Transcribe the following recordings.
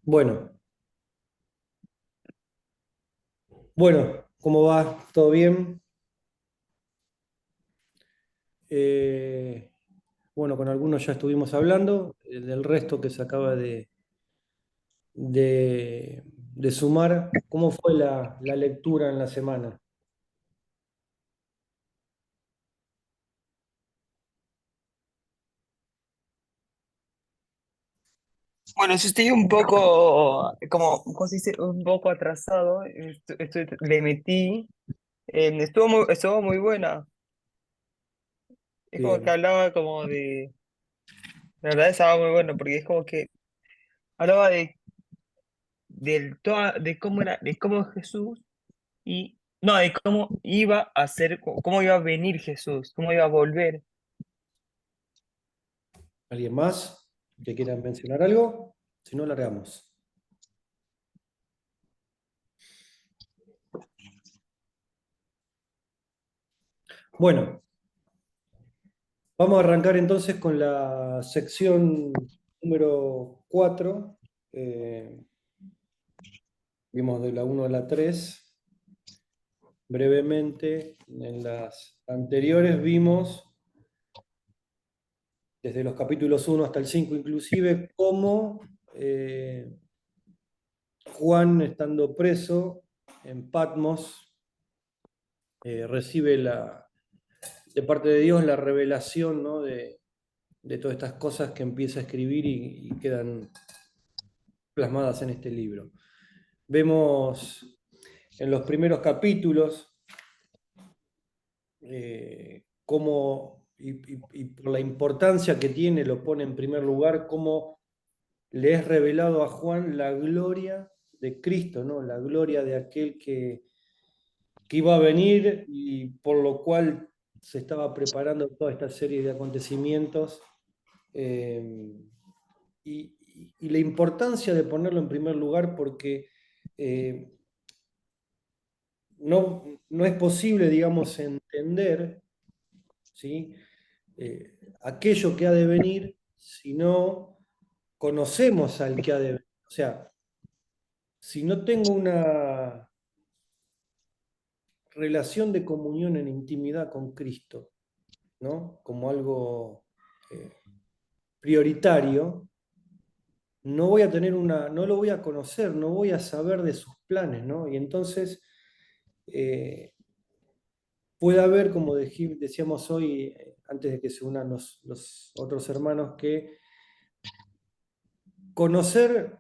Bueno, bueno, ¿cómo va? ¿Todo bien? Eh, bueno, con algunos ya estuvimos hablando, del resto que se acaba de sumar. ¿Cómo fue la lectura en la semana? Bueno, yo estoy un poco, ¿cómo se dice? Un poco atrasado. Le metí. Estuvo muy buena. Es como que Bien. hablaba como de. La verdad estaba muy bueno porque es como que hablaba de cómo era, de cómo Jesús y. No, de cómo iba a ser, cómo iba a venir Jesús, cómo iba a volver. ¿Alguien más que quiera mencionar algo? Si no, largamos. Bueno, vamos a arrancar entonces con la sección número 4. Vimos de la uno a la 3. Brevemente, en las anteriores vimos, desde los capítulos uno hasta el 5 inclusive, cómo Juan, estando preso en Patmos, recibe de parte de Dios la revelación, ¿no? de todas estas cosas que empieza a escribir y quedan plasmadas en este libro. Vemos en los primeros capítulos cómo, y por la importancia que tiene, lo pone en primer lugar, cómo le es revelado a Juan la gloria de Cristo, ¿no? La gloria de aquel que iba a venir y por lo cual se estaba preparando toda esta serie de acontecimientos. eh, y la importancia de ponerlo en primer lugar porque eh, no es posible, digamos, entender, ¿sí? Aquello que ha de venir si no conocemos al que ha de venir. O sea, si no tengo una relación de comunión en intimidad con Cristo, ¿no? Como algo eh, prioritario, no voy a tener no lo voy a conocer, no voy a saber de sus planes, ¿no? Y entonces eh, puede haber, como decíamos hoy, antes de que se unan los otros hermanos, que conocer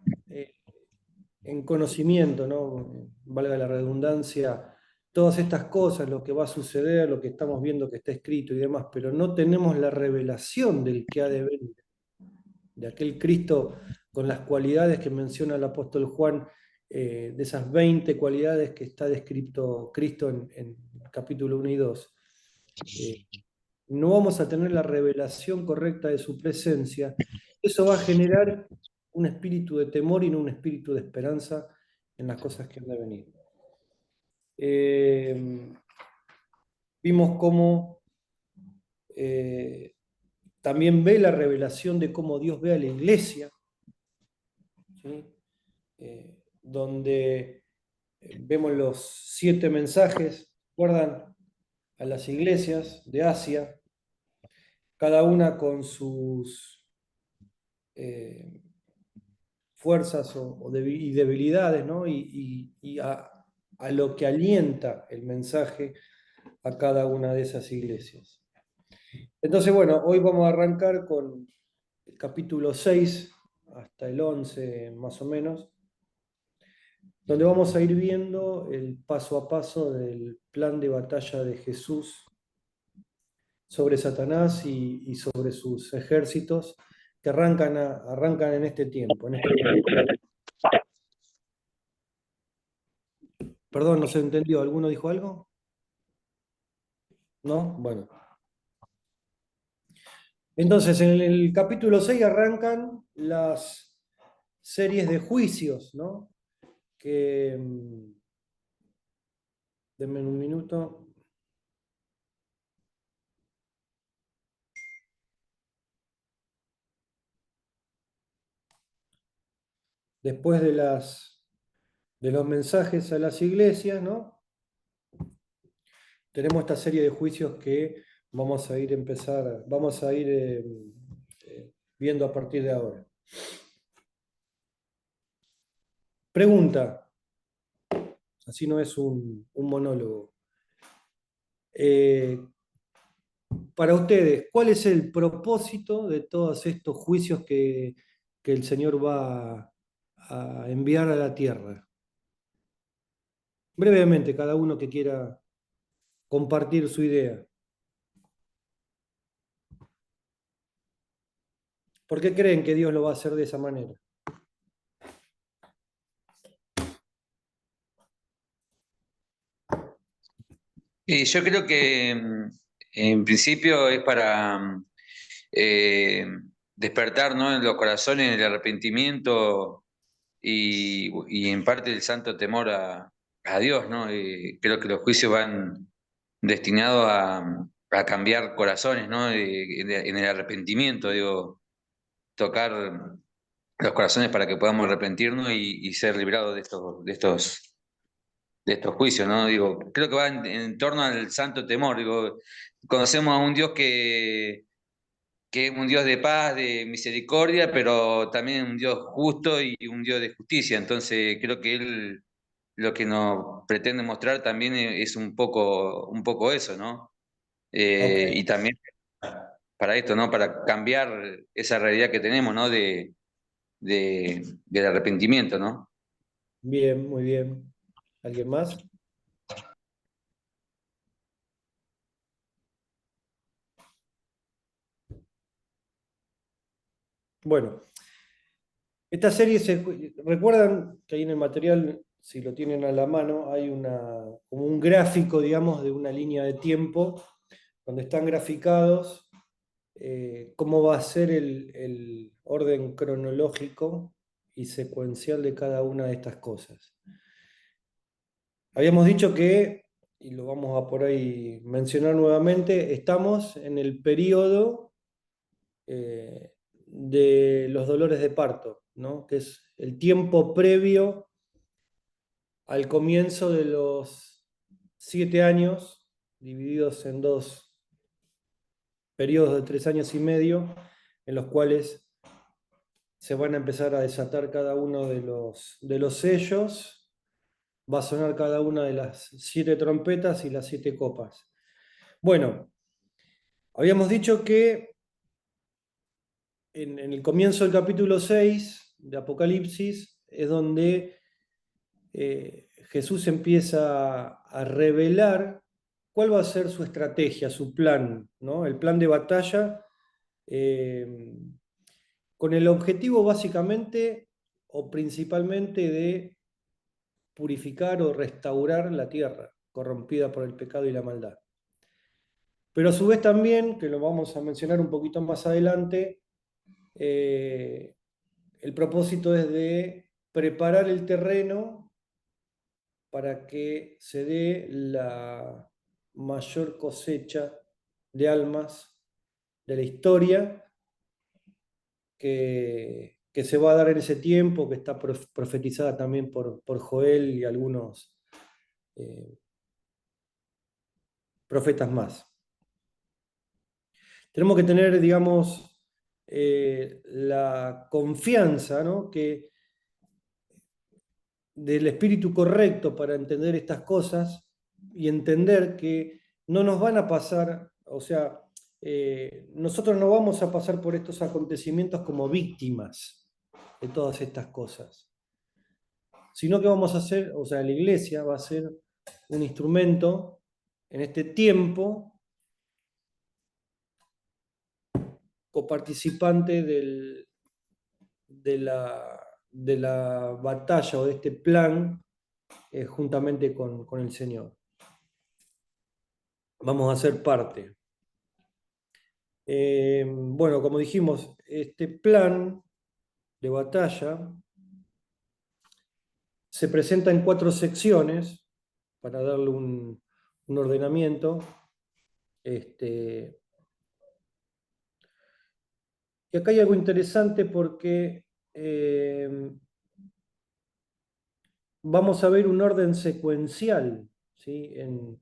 en conocimiento, ¿no? Valga la redundancia, todas estas cosas, lo que va a suceder, lo que estamos viendo que está escrito y demás, pero no tenemos la revelación del que ha de venir, de aquel Cristo con las cualidades que menciona el apóstol Juan, de esas 20 cualidades que está descrito Cristo en capítulo 1 y 2. Eh, no vamos a tener la revelación correcta de su presencia. Eso va a generar un espíritu de temor y no un espíritu de esperanza en las cosas que han de venir. Eh, vimos cómo también ve la revelación de cómo Dios ve a la iglesia, ¿sí? Donde vemos los 7 mensajes, ¿recuerdan? A las iglesias de Asia, cada una con sus eh, fuerzas y debilidades, ¿no? Y a lo que alienta el mensaje a cada una de esas iglesias. Entonces, bueno, hoy vamos a arrancar con el capítulo 6 hasta el 11 más o menos, donde vamos a ir viendo el paso a paso del plan de batalla de Jesús sobre Satanás y sobre sus ejércitos que arrancan en este tiempo, en este momento. Perdón, no se entendió. ¿Alguno dijo algo? ¿No? Bueno. Entonces, en el capítulo 6 arrancan las series de juicios, ¿no? Que, denme un minuto. después de los mensajes a las iglesias, ¿no? Tenemos esta serie de juicios que vamos a ir viendo a partir de ahora. Pregunta, así no es un monólogo. Para ustedes, ¿cuál es el propósito de todos estos juicios que el Señor va a enviar a la tierra? Brevemente, cada uno que quiera compartir su idea. ¿Por qué creen que Dios lo va a hacer de esa manera? Y yo creo que en principio es para eh, despertar, ¿no?, en los corazones el arrepentimiento y en parte el santo temor a Dios, ¿no? Creo que los juicios van destinados a cambiar corazones, ¿no? En el arrepentimiento, digo, tocar los corazones para que podamos arrepentirnos y ser librados de estos juicios, ¿no? Digo, creo que va en torno al santo temor. Digo, conocemos a un Dios que es un Dios de paz, de misericordia, pero también un Dios justo y un Dios de justicia. Entonces, creo que Él lo que nos pretende mostrar también es un poco eso, ¿no? Ok, Y también para esto, ¿no? Para cambiar esa realidad que tenemos, ¿no? Del arrepentimiento, ¿no? bien, muy bien. ¿Alguien más? Bueno, esta serie recuerdan que ahí en el material, si lo tienen a la mano, hay como un gráfico, digamos, de una línea de tiempo, donde están graficados cómo va a ser el orden cronológico y secuencial de cada una de estas cosas. Habíamos dicho que, y lo vamos a por ahí mencionar nuevamente, estamos en el periodo de los dolores de parto, ¿no? Que es el tiempo previo al comienzo de los 7 años, divididos en dos periodos de 3 años y medio, en los cuales se van a empezar a desatar cada uno de los sellos, va a sonar cada una de las 7 trompetas y las 7 copas. Bueno, habíamos dicho que en el comienzo del capítulo 6 de Apocalipsis es donde Jesús empieza a revelar cuál va a ser su estrategia, su plan, ¿no? El plan de batalla, eh, con el objetivo básicamente o principalmente de purificar o restaurar la tierra corrompida por el pecado y la maldad. Pero a su vez también, que lo vamos a mencionar un poquito más adelante, eh, el propósito es de preparar el terreno para que se dé la mayor cosecha de almas de la historia que se va a dar en ese tiempo, que está profetizada también por Joel y algunos eh, profetas más. Tenemos que tener, digamos, la confianza, ¿no?, que del espíritu correcto para entender estas cosas y entender que no nos van a pasar, o sea, nosotros no vamos a pasar por estos acontecimientos como víctimas de todas estas cosas, sino que vamos a hacer, o sea, la iglesia va a ser un instrumento en este tiempo coparticipante de la batalla o de este plan juntamente con el Señor. Vamos a ser parte. Bueno, como dijimos, este plan de batalla se presenta en 4 secciones para darle un ordenamiento. Y acá hay algo interesante porque vamos a ver un orden secuencial, ¿sí? En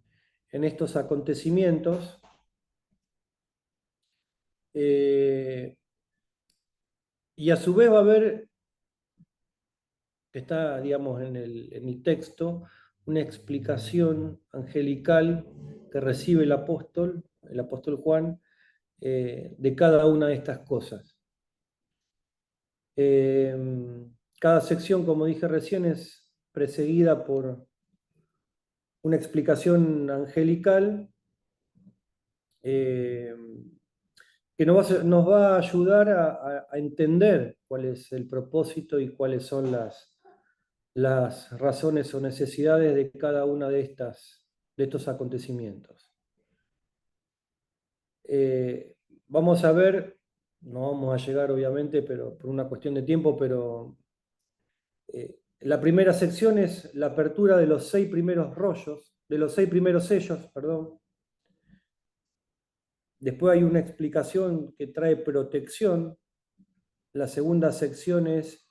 estos acontecimientos. Y a su vez va a haber, está, digamos, en el texto, una explicación angelical que recibe el apóstol Juan, de cada una de estas cosas. Cada sección, como dije recién, es precedida por una explicación angelical, eh, que nos va a ayudar a entender cuál es el propósito y cuáles son las razones o necesidades de cada una de estos acontecimientos. Vamos a ver, no vamos a llegar obviamente, pero por una cuestión de tiempo, pero la primera sección es la apertura de los 6 primeros rollos, de los 6 primeros sellos, perdón. Después hay una explicación que trae protección. La segunda sección es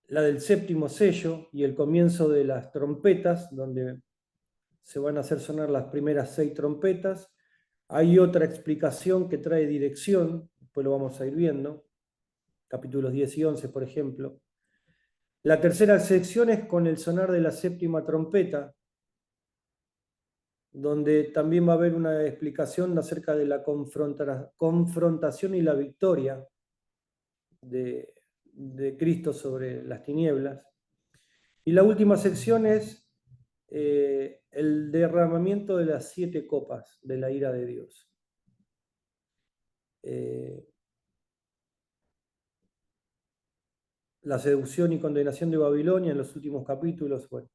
la del 7º sello y el comienzo de las trompetas, donde se van a hacer sonar las primeras 6 trompetas. Hay otra explicación que trae dirección, después lo vamos a ir viendo, capítulos 10 y 11, por ejemplo. La tercera sección es con el sonar de la 7ª trompeta, donde también va a haber una explicación acerca de la confrontación y la victoria de Cristo sobre las tinieblas. Y la última sección es el derramamiento de las 7 copas de la ira de Dios. La seducción y condenación de Babilonia en los últimos capítulos. Bueno,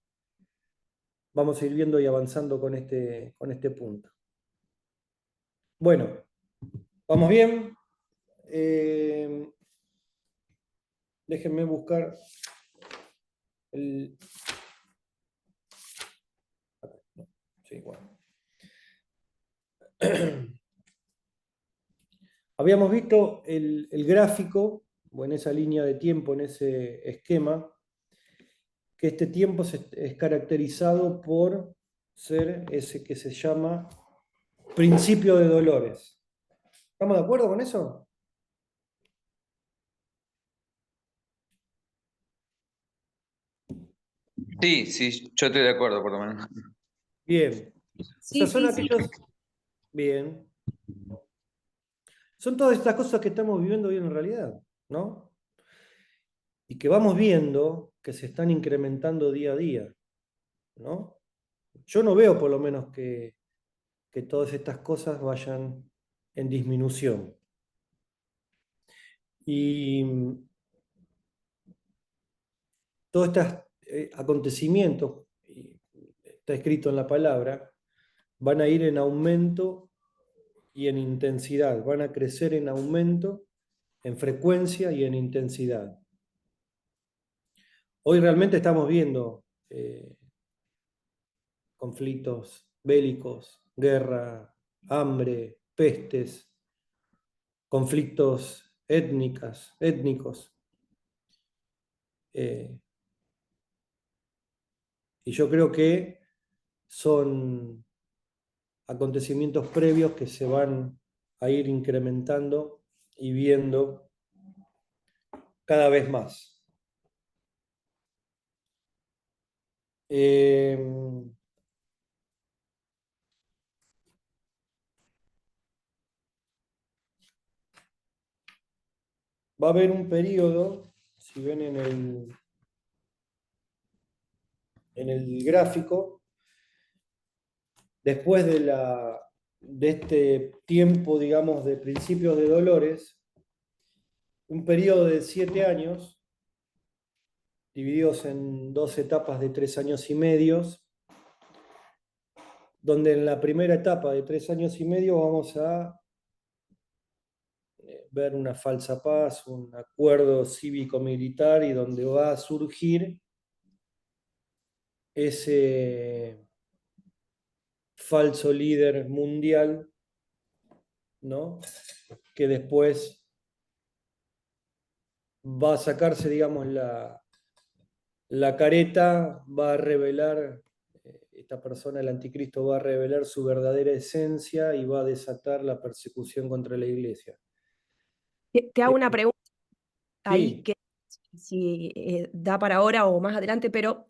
vamos a ir viendo y avanzando con este punto. Bueno, ¿vamos bien? Déjenme buscar el... Sí, bueno. Habíamos visto el gráfico, o en esa línea de tiempo, en ese esquema, que este tiempo es caracterizado por ser ese que se llama principio de dolores. ¿Estamos de acuerdo con eso? Sí, sí, yo estoy de acuerdo, por lo menos. Bien. O sea, Sí, son sí, sí. aquellos... Bien. Son todas estas cosas que estamos viviendo hoy en realidad, ¿no? Y que vamos viendo que se están incrementando día a día, ¿no? Yo no veo por lo menos que todas estas cosas vayan en disminución. Y todos estos acontecimientos, está escrito en la palabra, van a ir en aumento y en intensidad, van a crecer en aumento, en frecuencia y en intensidad. Hoy realmente estamos viendo conflictos bélicos, guerra, hambre, pestes, conflictos étnicos. Y yo creo que son acontecimientos previos que se van a ir incrementando y viendo cada vez más. Va a haber un periodo, si ven en el gráfico, después de este tiempo, digamos, de principios de dolores, un periodo de 7 años, divididos en 2 etapas de 3 años y medio, donde en la primera etapa de 3 años y medio vamos a ver una falsa paz, un acuerdo cívico-militar, y donde va a surgir ese falso líder mundial, ¿no? Que después va a sacarse, digamos, la careta va a revelar, esta persona, el anticristo, va a revelar su verdadera esencia y va a desatar la persecución contra la iglesia. Te hago una pregunta ahí Sí, que si da para ahora o más adelante, pero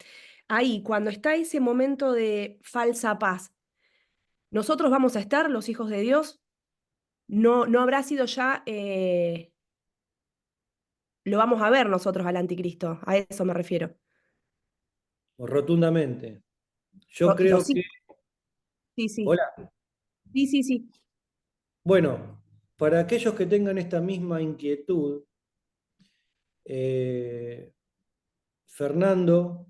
ahí, cuando está ese momento de falsa paz, ¿nosotros vamos a estar, los hijos de Dios? ¿No, no habrá sido ya, lo vamos a ver nosotros al anticristo? A eso me refiero. rotundamente. Yo creo Los que... hijos, sí, sí, Hola. sí, sí, sí. Bueno, para aquellos que tengan esta misma inquietud, Fernando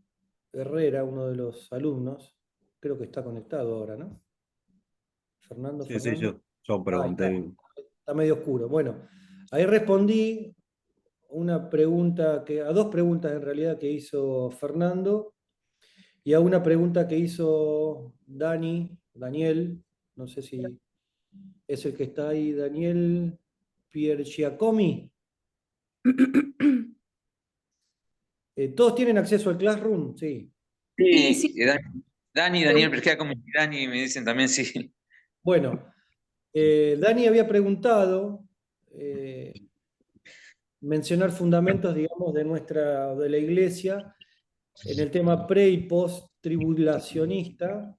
Herrera, uno de los alumnos, creo que está conectado ahora, ¿no? Fernando, Sí, sí, Fernando. yo Ah, ahí está, pregunté. está medio oscuro. Bueno, ahí respondí a dos preguntas en realidad que hizo Fernando y a una pregunta que hizo Daniel, no sé si es el que está ahí, Daniel Piergiacomi. ¿Todos tienen acceso al Classroom? Sí. Sí, sí. Sí, Dani, Daniel, pero queda como Dani, me dicen también sí. Bueno, Dani había preguntado mencionar fundamentos, digamos, de la iglesia en el tema pre y post tribulacionista.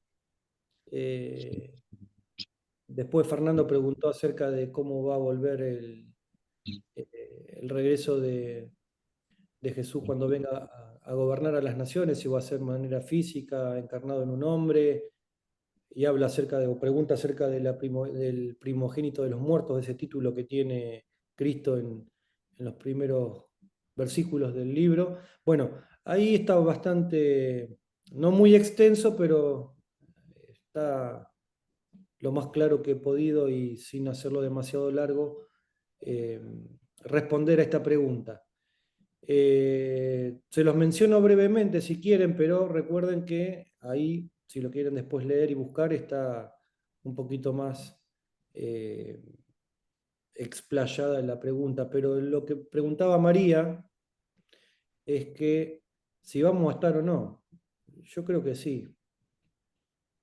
Después Fernando preguntó acerca de cómo va a volver el regreso de Jesús cuando venga a gobernar a las naciones, si va a ser de manera física, encarnado en un hombre, y habla acerca o pregunta acerca de del primogénito de los muertos, ese título que tiene Cristo en los primeros versículos del libro. Bueno, ahí está bastante, no muy extenso, pero está lo más claro que he podido y sin hacerlo demasiado largo, eh, responder a esta pregunta. Se los menciono brevemente si quieren, pero recuerden que ahí, si lo quieren después leer y buscar, está un poquito más explayada en la pregunta. Pero lo que preguntaba María es que si vamos a estar o no. Yo creo que sí.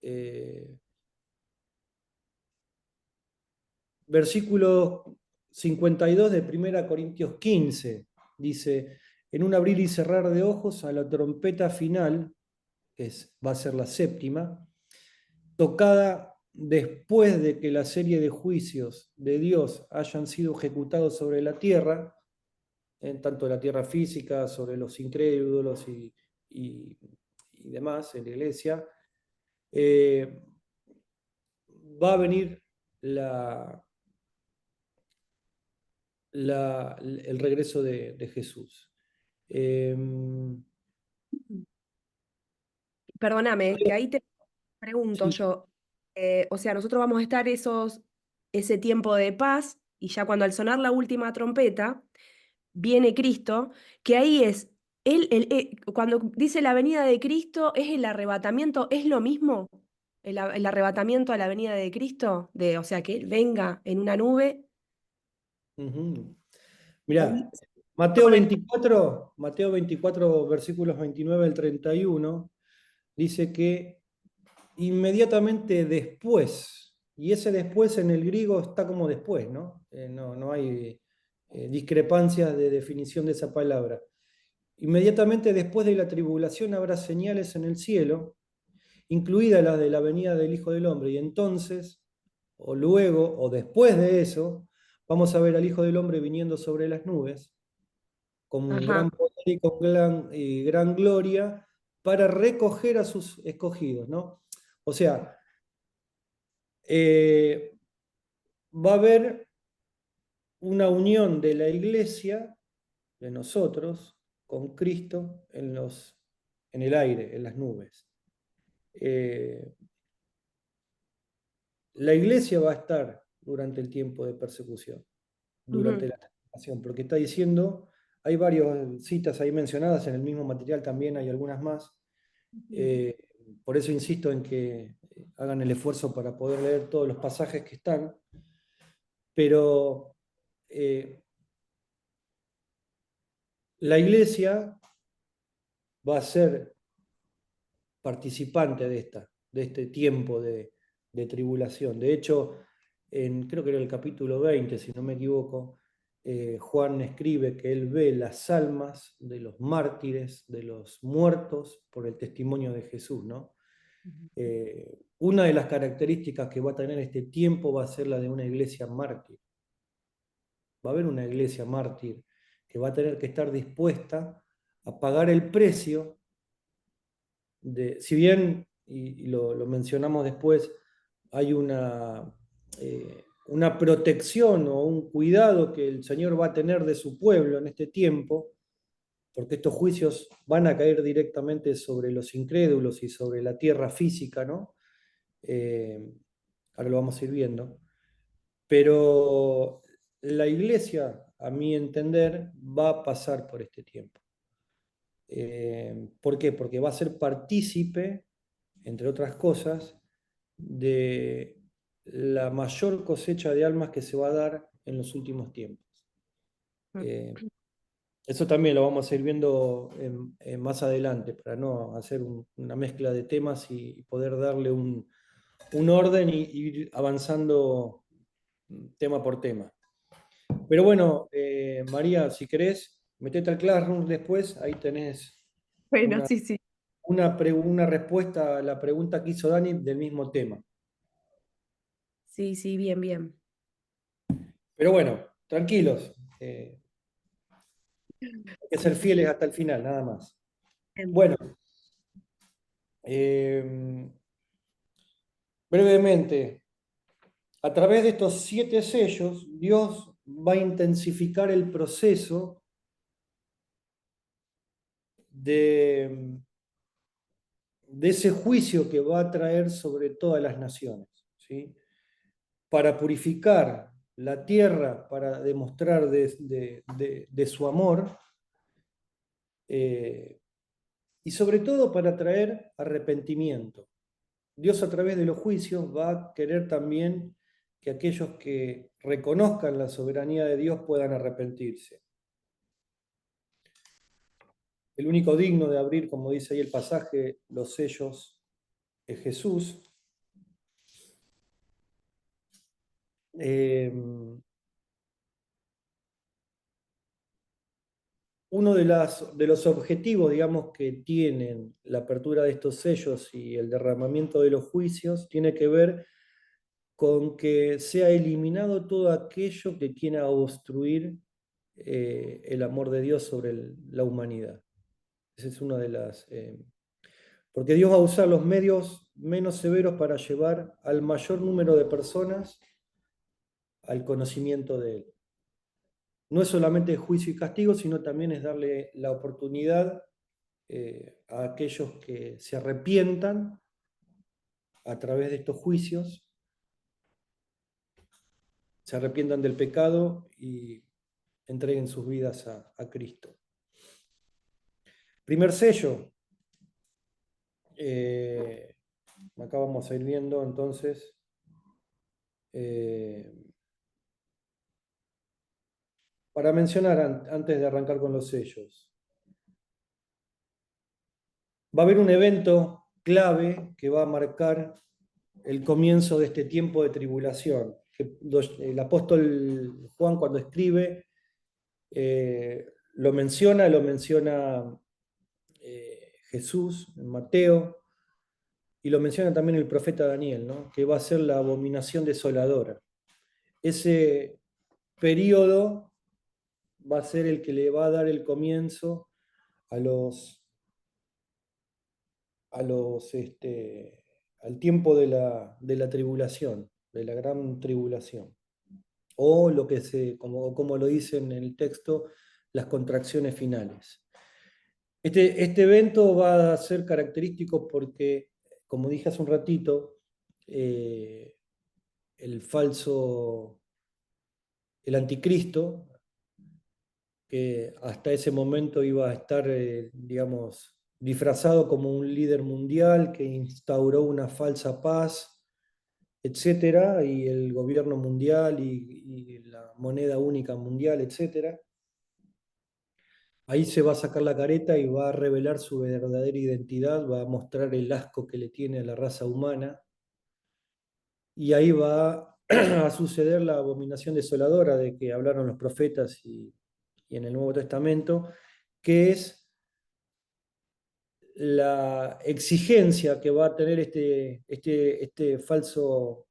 Eh, Versículo 52 de 1 Corintios 15 dice: en un abrir y cerrar de ojos, a la trompeta final, va a ser la séptima, tocada después de que la serie de juicios de Dios hayan sido ejecutados sobre la tierra, en tanto la tierra física, sobre los incrédulos y demás en la iglesia, eh, va a venir el regreso de Jesús. Perdóname, que ahí te pregunto Sí. yo. O sea, nosotros vamos a estar ese tiempo de paz y ya cuando al sonar la última trompeta, viene Cristo, que ahí es, cuando dice la venida de Cristo, ¿es el arrebatamiento? ¿Es lo mismo? El arrebatamiento a la venida de Cristo, o sea, que Él venga en una nube. Ujú. Ahí, Mirá, Mateo 24, versículos 29 al 31, dice que inmediatamente después, y ese después en el griego está como después, ¿no? No hay discrepancias de definición de esa palabra. Inmediatamente después de la tribulación habrá señales en el cielo, incluida la de la venida del Hijo del Hombre, y entonces, o luego, o después de eso, vamos a ver al Hijo del Hombre viniendo sobre las nubes con ajá, gran poder y gran gloria para recoger a sus escogidos, ¿no? O sea, eh, va a haber una unión de la iglesia, de nosotros, con Cristo en el aire, en las nubes. Eh, la iglesia va a estar durante el tiempo de persecución, durante ujú, la tribulación, porque está diciendo, hay varias citas ahí mencionadas, en el mismo material también hay algunas más. Eh, por eso insisto en que hagan el esfuerzo para poder leer todos los pasajes que están, pero la iglesia va a ser participante de este tiempo de tribulación. De hecho, creo que era el capítulo 20, si no me equivoco, Juan escribe que él ve las almas de los mártires, de los muertos por el testimonio de Jesús, ¿no? Una de las características que va a tener este tiempo va a ser la de una iglesia mártir. Va a haber una iglesia mártir que va a tener que estar dispuesta a pagar el precio si bien, y lo mencionamos después, hay una protección o un cuidado que el Señor va a tener de su pueblo en este tiempo, porque estos juicios van a caer directamente sobre los incrédulos y sobre la tierra física, ¿no? Ahora lo vamos a ir viendo. Pero la iglesia, a mi entender, va a pasar por este tiempo. ¿Por qué? Porque va a ser partícipe, entre otras cosas, de la mayor cosecha de almas que se va a dar en los últimos tiempos. Eh, Eso también lo vamos a ir viendo más adelante, para no hacer una mezcla de temas y poder darle un orden y ir avanzando tema por tema. Pero bueno, María, si querés, metete al Classroom después, ahí tenés Bueno, una, sí, sí. una respuesta a la pregunta que hizo Dani del mismo tema. Sí, sí, bien, bien. Pero bueno, tranquilos, hay que ser fieles hasta el final, nada más. Bueno, brevemente, a través de estos 7 sellos, Dios va a intensificar el proceso de ese juicio que va a traer sobre todas las naciones, ¿sí? Para purificar la tierra, para demostrar de su amor, y sobre todo para traer arrepentimiento. Dios a través de los juicios va a querer también que aquellos que reconozcan la soberanía de Dios puedan arrepentirse. El único digno de abrir, como dice ahí el pasaje, los sellos es Jesús. Uno de los objetivos, digamos, que tienen la apertura de estos sellos y el derramamiento de los juicios tiene que ver con que sea eliminado todo aquello que quiera obstruir el amor de Dios sobre la humanidad. Esa es una de las... porque Dios va a usar los medios menos severos para llevar al mayor número de personas al conocimiento de Él. No es solamente juicio y castigo, sino también es darle la oportunidad a aquellos que se arrepientan a través de estos juicios, se arrepientan del pecado y entreguen sus vidas a Cristo. Primer sello. Acá vamos a ir viendo entonces. Para mencionar antes de arrancar con los sellos. Va a haber un evento clave que va a marcar el comienzo de este tiempo de tribulación. El apóstol Juan cuando escribe lo menciona Jesús en Mateo, y lo menciona también el profeta Daniel, ¿no? Que va a ser la abominación desoladora. Ese periodo va a ser el que le va a dar el comienzo a al tiempo de la tribulación, de la gran tribulación. O lo que como lo dice en el texto, las contracciones finales. Este evento va a ser característico porque, como dije hace un ratito, el anticristo, que hasta ese momento iba a estar, digamos, disfrazado como un líder mundial que instauró una falsa paz, etcétera, y el gobierno mundial y la moneda única mundial, etcétera. ahí se va a sacar la careta y va a revelar su verdadera identidad, va a mostrar el asco que le tiene a la raza humana, y ahí va a suceder la abominación desoladora de que hablaron los profetas y en el Nuevo Testamento, que es la exigencia que va a tener este falso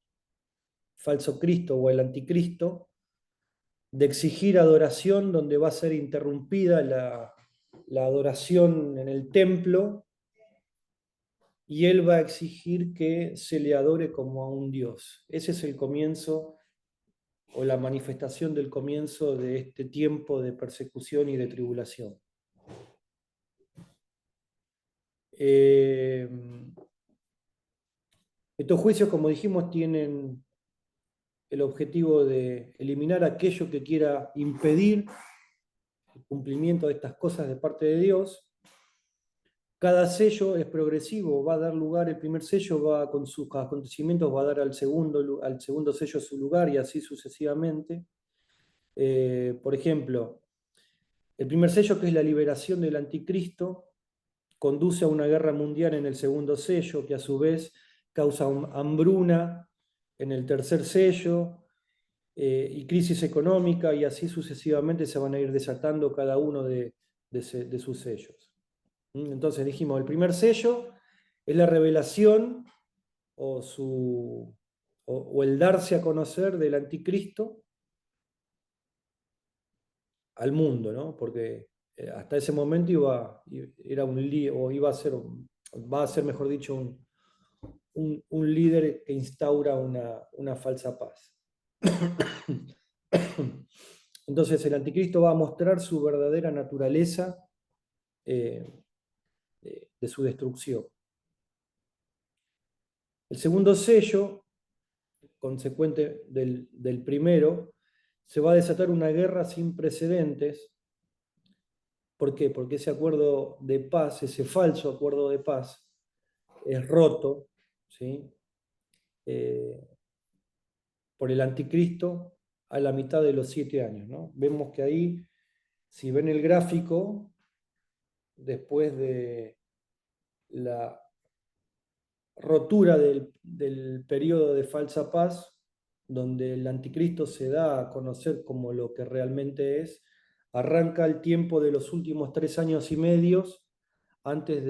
Cristo o el anticristo, de exigir adoración donde va a ser interrumpida la adoración en el templo, y él va a exigir que se le adore como a un Dios. Ese es el comienzo o la manifestación del comienzo de este tiempo de persecución y de tribulación. Estos juicios, como dijimos, tienen el objetivo de eliminar aquello que quiera impedir el cumplimiento de estas cosas de parte de Dios. Cada sello es progresivo, va a dar lugar, el primer sello va con sus acontecimientos, va a dar al segundo sello su lugar y así sucesivamente. Por ejemplo, el primer sello, que es la liberación del anticristo, conduce a una guerra mundial en el segundo sello, que a su vez causa hambruna en el tercer sello, y crisis económica, y así sucesivamente se van a ir desatando cada uno de sus sellos. Entonces dijimos, el primer sello es la revelación o el darse a conocer del anticristo al mundo, ¿no? Porque hasta ese momento era un o iba a ser, va a ser, mejor dicho, un líder que instaura una falsa paz. Entonces el anticristo va a mostrar su verdadera naturaleza de su destrucción. El segundo sello, consecuente del primero, se va a desatar una guerra sin precedentes. ¿Por qué? Porque ese acuerdo de paz, ese falso acuerdo de paz, es roto, ¿sí? Por el anticristo a la mitad de los 7 años, ¿no? Vemos que ahí, si ven el gráfico, después de la rotura del periodo de falsa paz, donde el anticristo se da a conocer como lo que realmente es, arranca el tiempo de los últimos 3 años y medio antes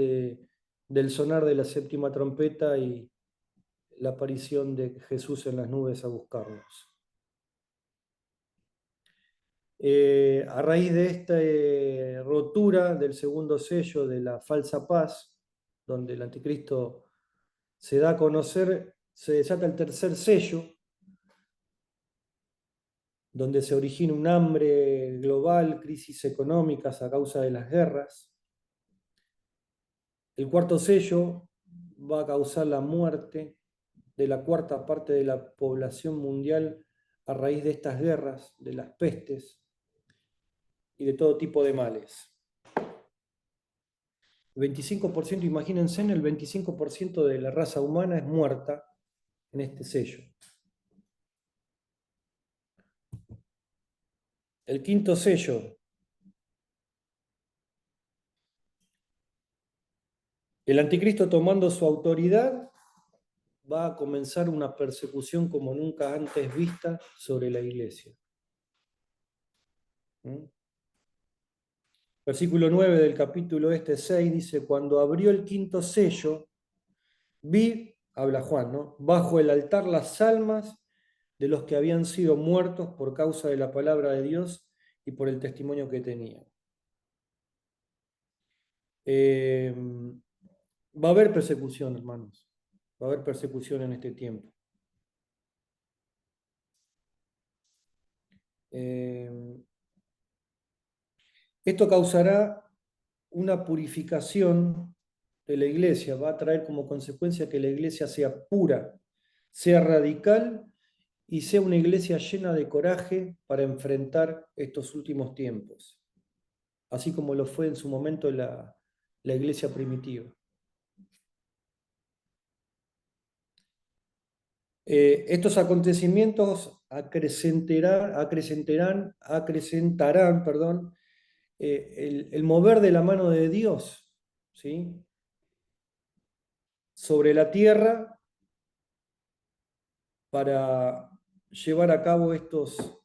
del sonar de la séptima trompeta y la aparición de Jesús en las nubes a buscarnos. A raíz de esta rotura del segundo sello de la falsa paz, donde el anticristo se da a conocer, se desata el tercer sello, donde se origina un hambre global, crisis económicas a causa de las guerras. El cuarto sello va a causar la muerte de la cuarta parte de la población mundial a raíz de estas guerras, de las pestes y de todo tipo de males. El 25%, imagínense, el 25% de la raza humana es muerta en este sello. El quinto sello, el anticristo, tomando su autoridad, va a comenzar una persecución como nunca antes vista sobre la iglesia. Versículo 9 del capítulo 6 dice: cuando abrió el quinto sello, vi, habla Juan, ¿no?, bajo el altar las almas de los que habían sido muertos por causa de la palabra de Dios y por el testimonio que tenían. Va a haber persecución, hermanos. Va a haber persecución en este tiempo. Esto causará una purificación de la iglesia, va a traer como consecuencia que la iglesia sea pura, sea radical y sea una iglesia llena de coraje para enfrentar estos últimos tiempos, así como lo fue en su momento la iglesia primitiva. Estos acontecimientos acrecentarán el mover de la mano de Dios, ¿sí? Sobre la tierra para llevar a cabo estos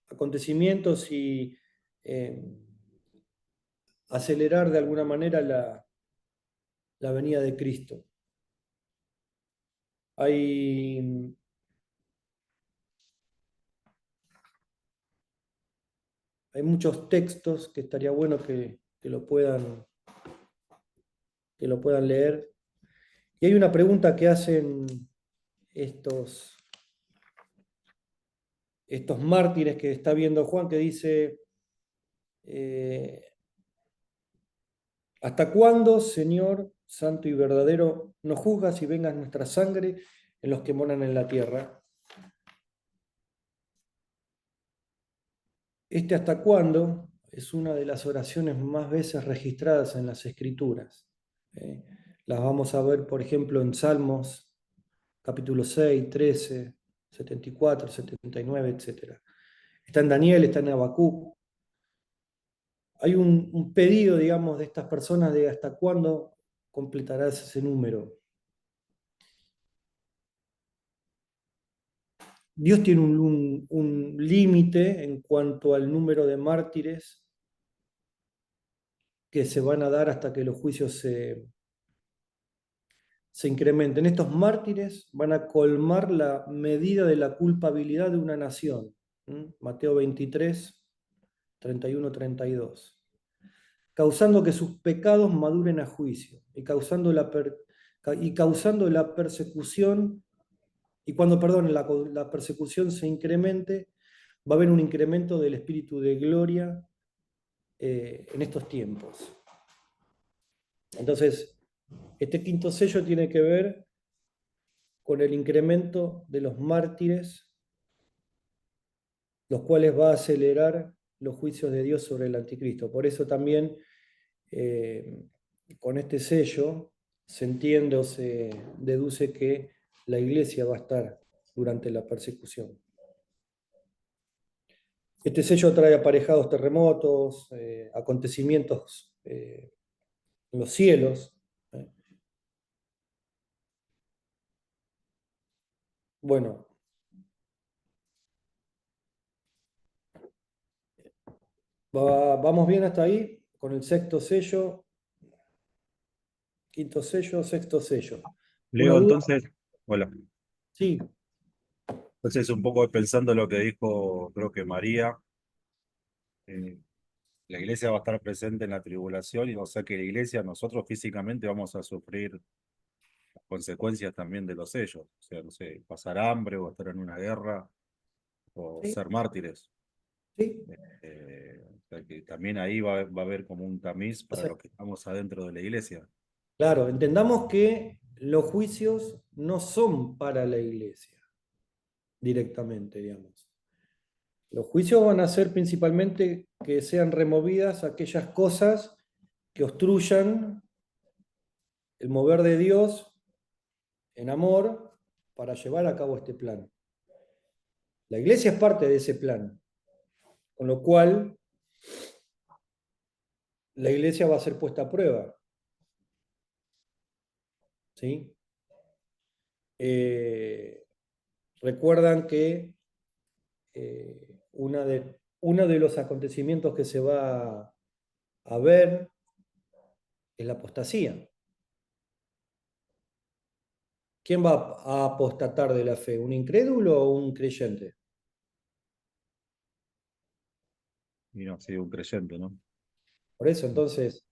acontecimientos y eh, acelerar de alguna manera la venida de Cristo. Hay, hay muchos textos que estaría bueno que lo puedan leer. Y hay una pregunta que hacen estos, estos mártires que está viendo Juan, que dice, ¿hasta cuándo, Señor santo y verdadero, nos juzgas y vengas nuestra sangre en los que moran en la tierra? Este hasta cuándo es una de las oraciones más veces registradas en las Escrituras. Las vamos a ver, por ejemplo, en Salmos, capítulo 6, 13, 74, 79, etc. Está en Daniel, está en Habacuc. Hay un pedido, digamos, de estas personas de hasta cuándo completarás ese número. Dios tiene un límite en cuanto al número de mártires que se van a dar hasta que los juicios se incrementen. Estos mártires van a colmar la medida de la culpabilidad de una nación. Mateo 23, 31, 32. Causando que sus pecados maduren a juicio y causando la persecución. Y cuando, perdón, la persecución se incremente, va a haber un incremento del espíritu de gloria en estos tiempos. Entonces, este quinto sello tiene que ver con el incremento de los mártires, los cuales va a acelerar los juicios de Dios sobre el anticristo. Por eso también con este sello se entiende o se deduce que la iglesia va a estar durante la persecución. Este sello trae aparejados terremotos, acontecimientos en los cielos. Bueno, vamos bien hasta ahí con el sexto sello, quinto sello, sexto sello. ¿Una Leo, duda? entonces, hola. Sí, Entonces, un poco pensando lo que dijo, creo que María, eh, la iglesia va a estar presente en la tribulación, y o sea que la iglesia, nosotros físicamente vamos a sufrir las consecuencias también de los sellos. O sea, no sé, pasar hambre o estar en una guerra o sí, ser mártires. sí. O sea que también ahí va a haber como un tamiz O para sea, los que estamos adentro de la iglesia. claro, entendamos que los juicios no son para la iglesia directamente, digamos. Los juicios van a ser principalmente que sean removidas aquellas cosas que obstruyan el mover de Dios en amor para llevar a cabo este plan. La iglesia es parte de ese plan, con lo cual la iglesia va a ser puesta a prueba. ¿Sí? Recuerdan que uno de los acontecimientos que se va a ver es la apostasía. ¿Quién va a apostatar de la fe? ¿Un incrédulo o un creyente? Y no, sí, un creyente, ¿no? Por eso, entonces,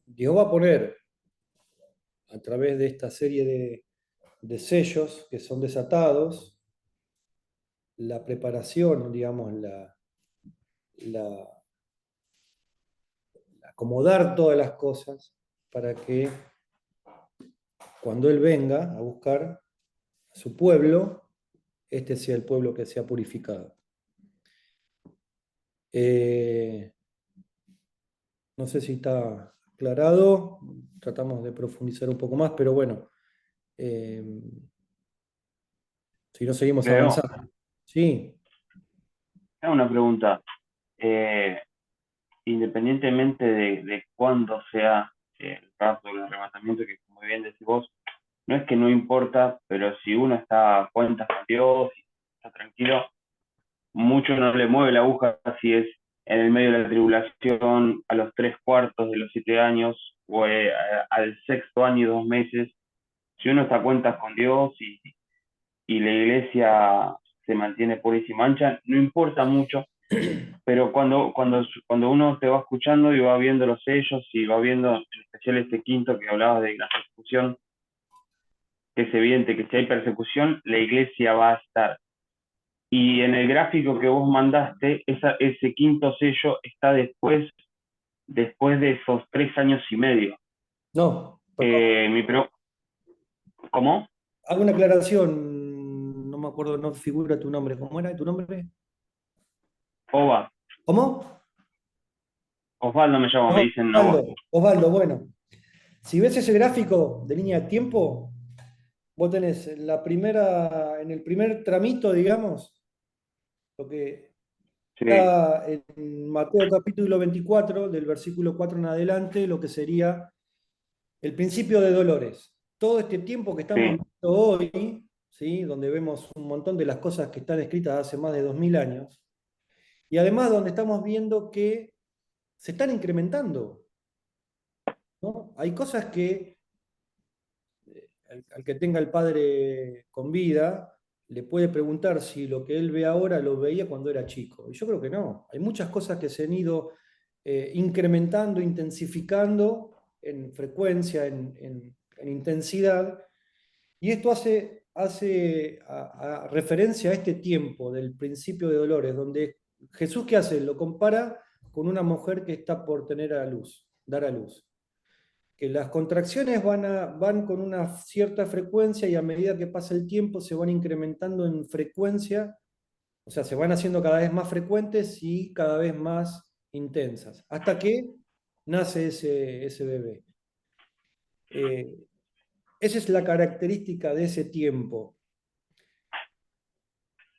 Dios va a poner a través de esta serie de sellos que son desatados, la preparación, digamos, la acomodar todas las cosas para que cuando Él venga a buscar a su pueblo, este sea el pueblo que sea purificado. No sé si está aclarado, tratamos de profundizar un poco más, pero bueno, si no seguimos Leo, avanzando. Sí, tengo una pregunta. eh, independientemente de cuándo sea el caso del arrebatamiento, que como bien decís vos, no es que no importa, pero si uno está a cuentas con Dios y está tranquilo, mucho no le mueve la aguja si es en el medio de la tribulación, a los 3/4 de los 7 años, o al 6.º año y 2 meses. Si uno está a cuentas con Dios y la iglesia se mantiene pura y sin mancha, no importa mucho, pero cuando uno te va escuchando y va viendo los sellos y va viendo en especial este quinto que hablabas de la persecución, que es evidente que si hay persecución, la iglesia va a estar. Y en el gráfico que vos mandaste, ese quinto sello está después de esos 3 años y medio. No, Mi ¿Cómo? hago una aclaración, no me acuerdo, no figura tu nombre. ¿Cómo era tu nombre? Ova. ¿Cómo? Osvaldo me llamo, me dicen Nova. Osvaldo, Osvaldo, bueno. Si ves ese gráfico de línea de tiempo, vos tenés en el primer tramito, digamos, lo que Sí, está en Mateo capítulo 24, del versículo 4 en adelante, lo que sería el principio de dolores. Todo este tiempo que estamos sí, viendo hoy, ¿sí? Donde vemos un montón de las cosas que están escritas hace más de 2000 años, y además donde estamos viendo que se están incrementando, ¿no? Hay cosas que al que tenga el padre con vida le puede preguntar si lo que él ve ahora lo veía cuando era chico. Y yo creo que no. Hay muchas cosas que se han ido incrementando, intensificando en frecuencia, en intensidad, y esto hace a referencia a este tiempo del principio de dolores, donde Jesús, ¿qué hace? Lo compara con una mujer que está por tener a luz, dar a luz. Que las contracciones van con una cierta frecuencia y a medida que pasa el tiempo se van incrementando en frecuencia, o sea, se van haciendo cada vez más frecuentes y cada vez más intensas, hasta que nace ese bebé. Esa es la característica de ese tiempo.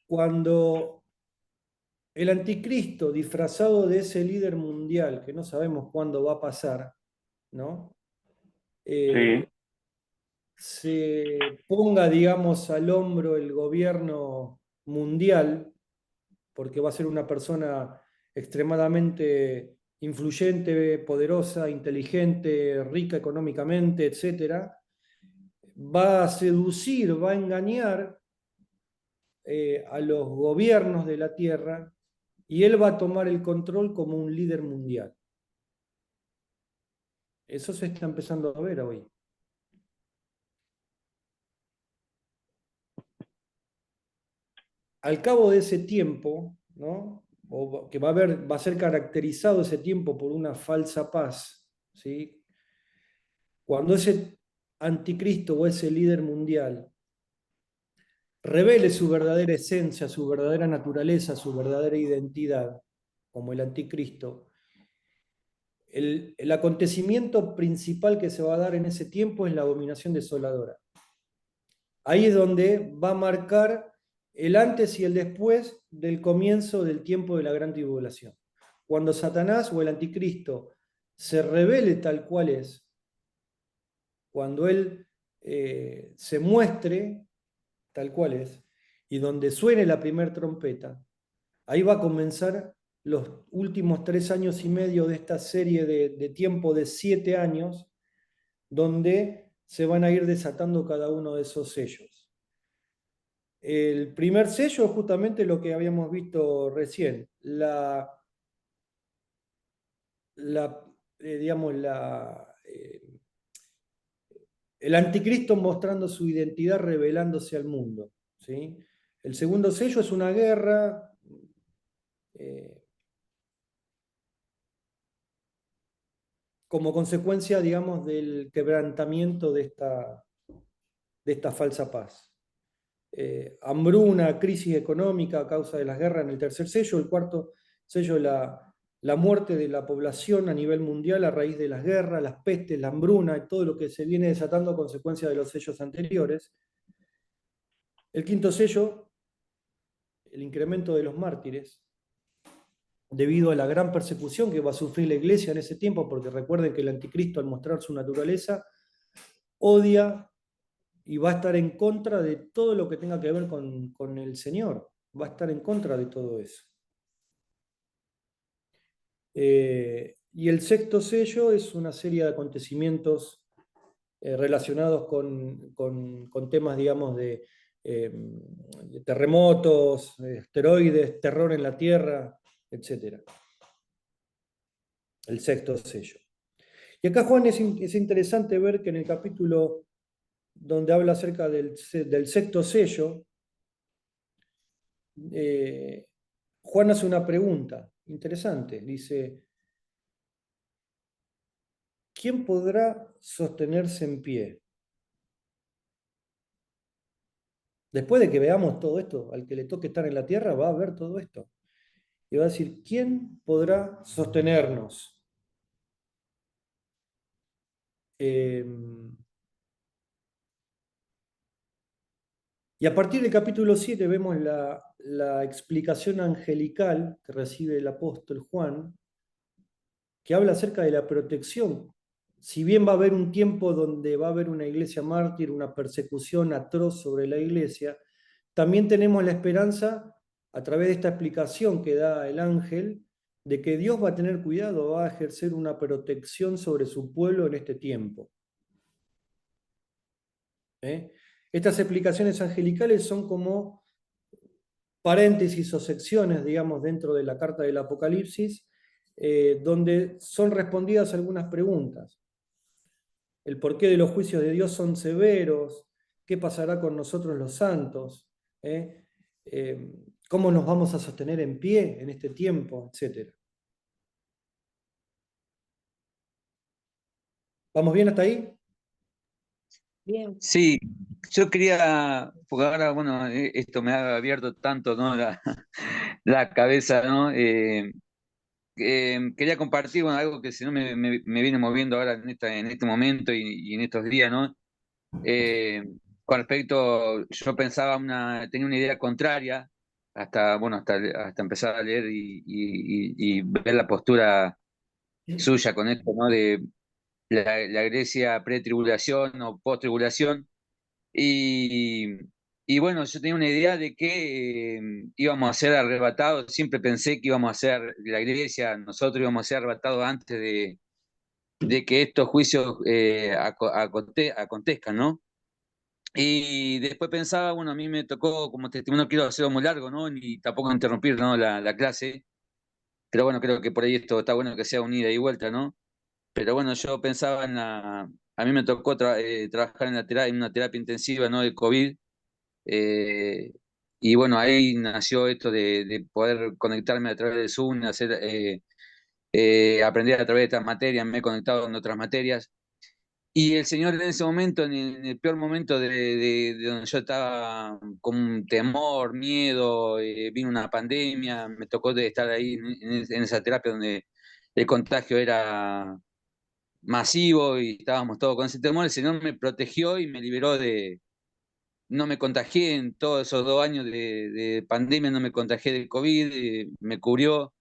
Cuando el anticristo, disfrazado de ese líder mundial, que no sabemos cuándo va a pasar, ¿no? sí, Se ponga, digamos, al hombro el gobierno mundial, porque va a ser una persona extremadamente influyente, poderosa, inteligente, rica económicamente, etc., va a seducir, va a engañar a los gobiernos de la tierra y él va a tomar el control como un líder mundial. Eso se está empezando a ver hoy. Al cabo de ese tiempo, ¿no? O que va a ser caracterizado ese tiempo por una falsa paz, ¿sí? Cuando ese anticristo o ese líder mundial revele su verdadera esencia, su verdadera naturaleza, su verdadera identidad, como el anticristo, el acontecimiento principal que se va a dar en ese tiempo es la abominación desoladora. Ahí es donde va a marcar el antes y el después del comienzo del tiempo de la gran tribulación. Cuando Satanás o el anticristo se revele tal cual es, cuando él se muestre tal cual es, y donde suene la primera trompeta, ahí va a comenzar los últimos 3 años y medio de esta serie de tiempo de 7 años, donde se van a ir desatando cada uno de esos sellos. El primer sello es justamente lo que habíamos visto recién, digamos, el anticristo mostrando su identidad, revelándose al mundo, ¿sí? El segundo sello es una guerra como consecuencia, digamos, del quebrantamiento de esta falsa paz. Hambruna, crisis económica a causa de las guerras en el tercer sello. El cuarto sello, la muerte de la población a nivel mundial a raíz de las guerras, las pestes, la hambruna y todo lo que se viene desatando a consecuencia de los sellos anteriores. El quinto sello, el incremento de los mártires. debido a la gran persecución que va a sufrir la iglesia en ese tiempo, porque recuerden que el anticristo, al mostrar su naturaleza, odia y va a estar en contra de todo lo que tenga que ver con el Señor. Va a estar en contra de todo eso. Y el sexto sello es una serie de acontecimientos relacionados con temas, digamos, de terremotos, asteroides, terror en la Tierra, etc. El sexto sello. Y acá, Juan, es interesante ver que en el capítulo donde habla acerca del sexto sello, Juan hace una pregunta interesante. Dice, ¿quién podrá sostenerse en pie? Después de que veamos todo esto, al que le toque estar en la tierra va a ver todo esto. Y va a decir, ¿quién podrá sostenernos? Y a partir del capítulo 7 vemos la explicación angelical que recibe el apóstol Juan, que habla acerca de la protección. Si bien va a haber un tiempo donde va a haber una iglesia mártir, una persecución atroz sobre la iglesia, también tenemos la esperanza, a través de esta explicación que da el ángel, de que Dios va a tener cuidado, va a ejercer una protección sobre su pueblo en este tiempo. Estas explicaciones angelicales son como paréntesis o secciones, digamos, dentro de la carta del Apocalipsis, donde son respondidas algunas preguntas. El porqué de los juicios de Dios son severos, qué pasará con nosotros los santos, cómo nos vamos a sostener en pie en este tiempo, etc. ¿Vamos bien hasta ahí? Bien. Sí, yo quería, porque ahora, bueno, esto me ha abierto tanto, ¿no? La cabeza, ¿no? Quería compartir, bueno, algo que si no me viene moviendo ahora en este momento y en estos días, ¿no? Con respecto, yo pensaba tenía una idea contraria hasta empezar a leer y ver la postura suya con esto, ¿no? De la Grecia pre-tribulación o post-tribulación. Y, y bueno, yo tenía una idea de que íbamos a ser arrebatados, siempre pensé que íbamos a ser, la iglesia, nosotros íbamos a ser arrebatados antes de que estos juicios acontezcan, ¿no? Y después pensaba, bueno, a mí me tocó como testimonio, no quiero hacerlo muy largo, ¿no? Ni tampoco interrumpir, ¿no? la clase, pero bueno, creo que por ahí esto está bueno que sea un ida y vuelta, ¿no? Pero bueno, yo pensaba a mí me tocó trabajar en una terapia intensiva, ¿no? De COVID. Eh, y bueno, ahí nació esto de poder conectarme a través de Zoom, aprender a través de estas materias, me he conectado en otras materias. Y el Señor en ese momento, en el peor momento de donde yo estaba con un temor, miedo, vino una pandemia, me tocó de estar ahí en esa terapia donde el contagio era masivo y estábamos todos con ese temor, el Señor me protegió y me liberó no me contagié en todos esos 2 años de pandemia, no me contagié del COVID, me cubrió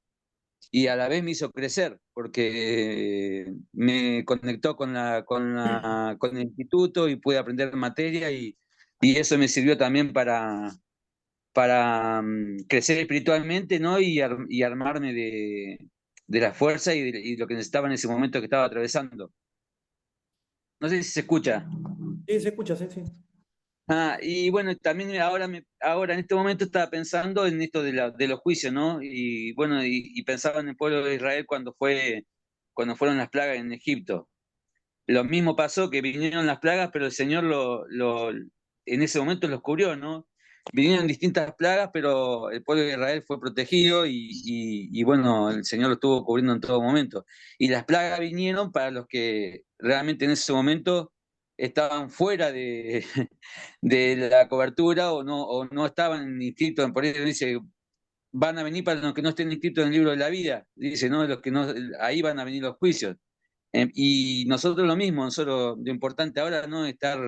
y a la vez me hizo crecer porque me conectó con el instituto y pude aprender materia y eso me sirvió también para crecer espiritualmente, ¿no? Y armarme de la fuerza y lo que necesitaba en ese momento que estaba atravesando. No sé si se escucha. Sí, se escucha, sí, sí. Y bueno, también ahora en este momento estaba pensando en esto de los juicios, ¿no? Y bueno, y pensaba en el pueblo de Israel cuando fueron las plagas en Egipto. Lo mismo pasó, que vinieron las plagas, pero el Señor en ese momento los cubrió, ¿no? Vinieron distintas plagas, pero el pueblo de Israel fue protegido y bueno, el Señor lo estuvo cubriendo en todo momento. Y las plagas vinieron para los que realmente en ese momento estaban fuera de la cobertura o no estaban inscritos, por eso dice, van a venir para los que no estén inscritos en el libro de la vida, dice, ¿no? Los que no, ahí van a venir los juicios. Y nosotros lo mismo, nosotros lo importante ahora no es estar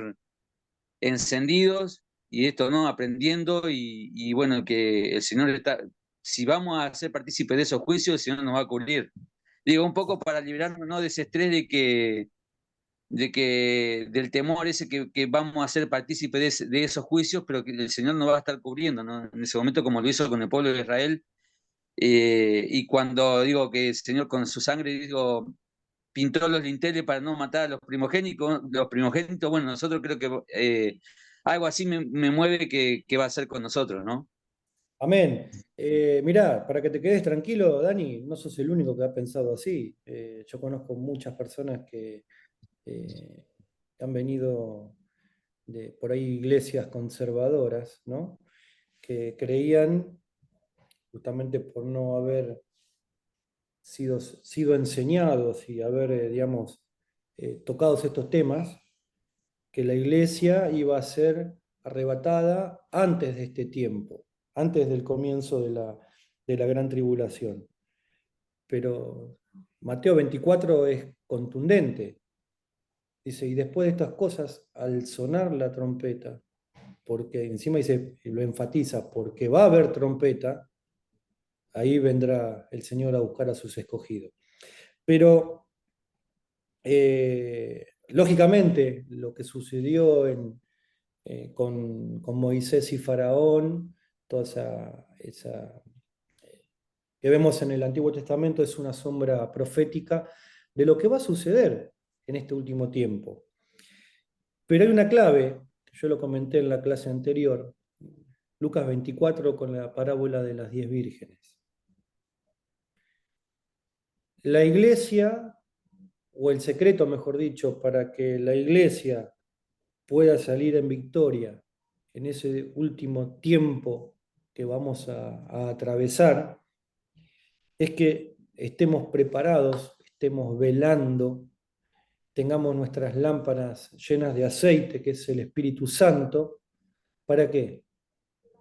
encendidos y esto, ¿no? Aprendiendo y bueno, que el Señor si vamos a ser partícipes de esos juicios, el Señor nos va a cubrir. Digo, un poco para librarnos, ¿no?, de ese estrés del temor ese que vamos a ser partícipes de esos juicios, pero que el Señor nos va a estar cubriendo, ¿no? En ese momento, como lo hizo con el pueblo de Israel. Y cuando digo que el Señor con su sangre, digo, pintó los linteles para no matar a los primogénitos, bueno, nosotros creo que algo así me mueve que va a ser con nosotros, ¿no? Amén. Mirá, para que te quedes tranquilo, Dani, no sos el único que ha pensado así. Yo conozco muchas personas que han venido de por ahí iglesias conservadoras, ¿no? Que creían, justamente por no haber sido enseñados y haber, digamos, tocados estos temas, que la iglesia iba a ser arrebatada antes de este tiempo, antes del comienzo de la gran tribulación. Pero Mateo 24 es contundente. Dice, y después de estas cosas, al sonar la trompeta, porque encima dice, y lo enfatiza, porque va a haber trompeta, ahí vendrá el Señor a buscar a sus escogidos. Pero, lógicamente, lo que sucedió con Moisés y Faraón, toda esa que vemos en el Antiguo Testamento es una sombra profética de lo que va a suceder en este último tiempo. Pero hay una clave, que yo lo comenté en la clase anterior, Lucas 24 con la parábola de las 10 vírgenes. La iglesia, o el secreto, mejor dicho, para que la iglesia pueda salir en victoria en ese último tiempo que vamos a atravesar, es que estemos preparados, estemos velando, tengamos nuestras lámparas llenas de aceite, que es el Espíritu Santo. ¿Para qué?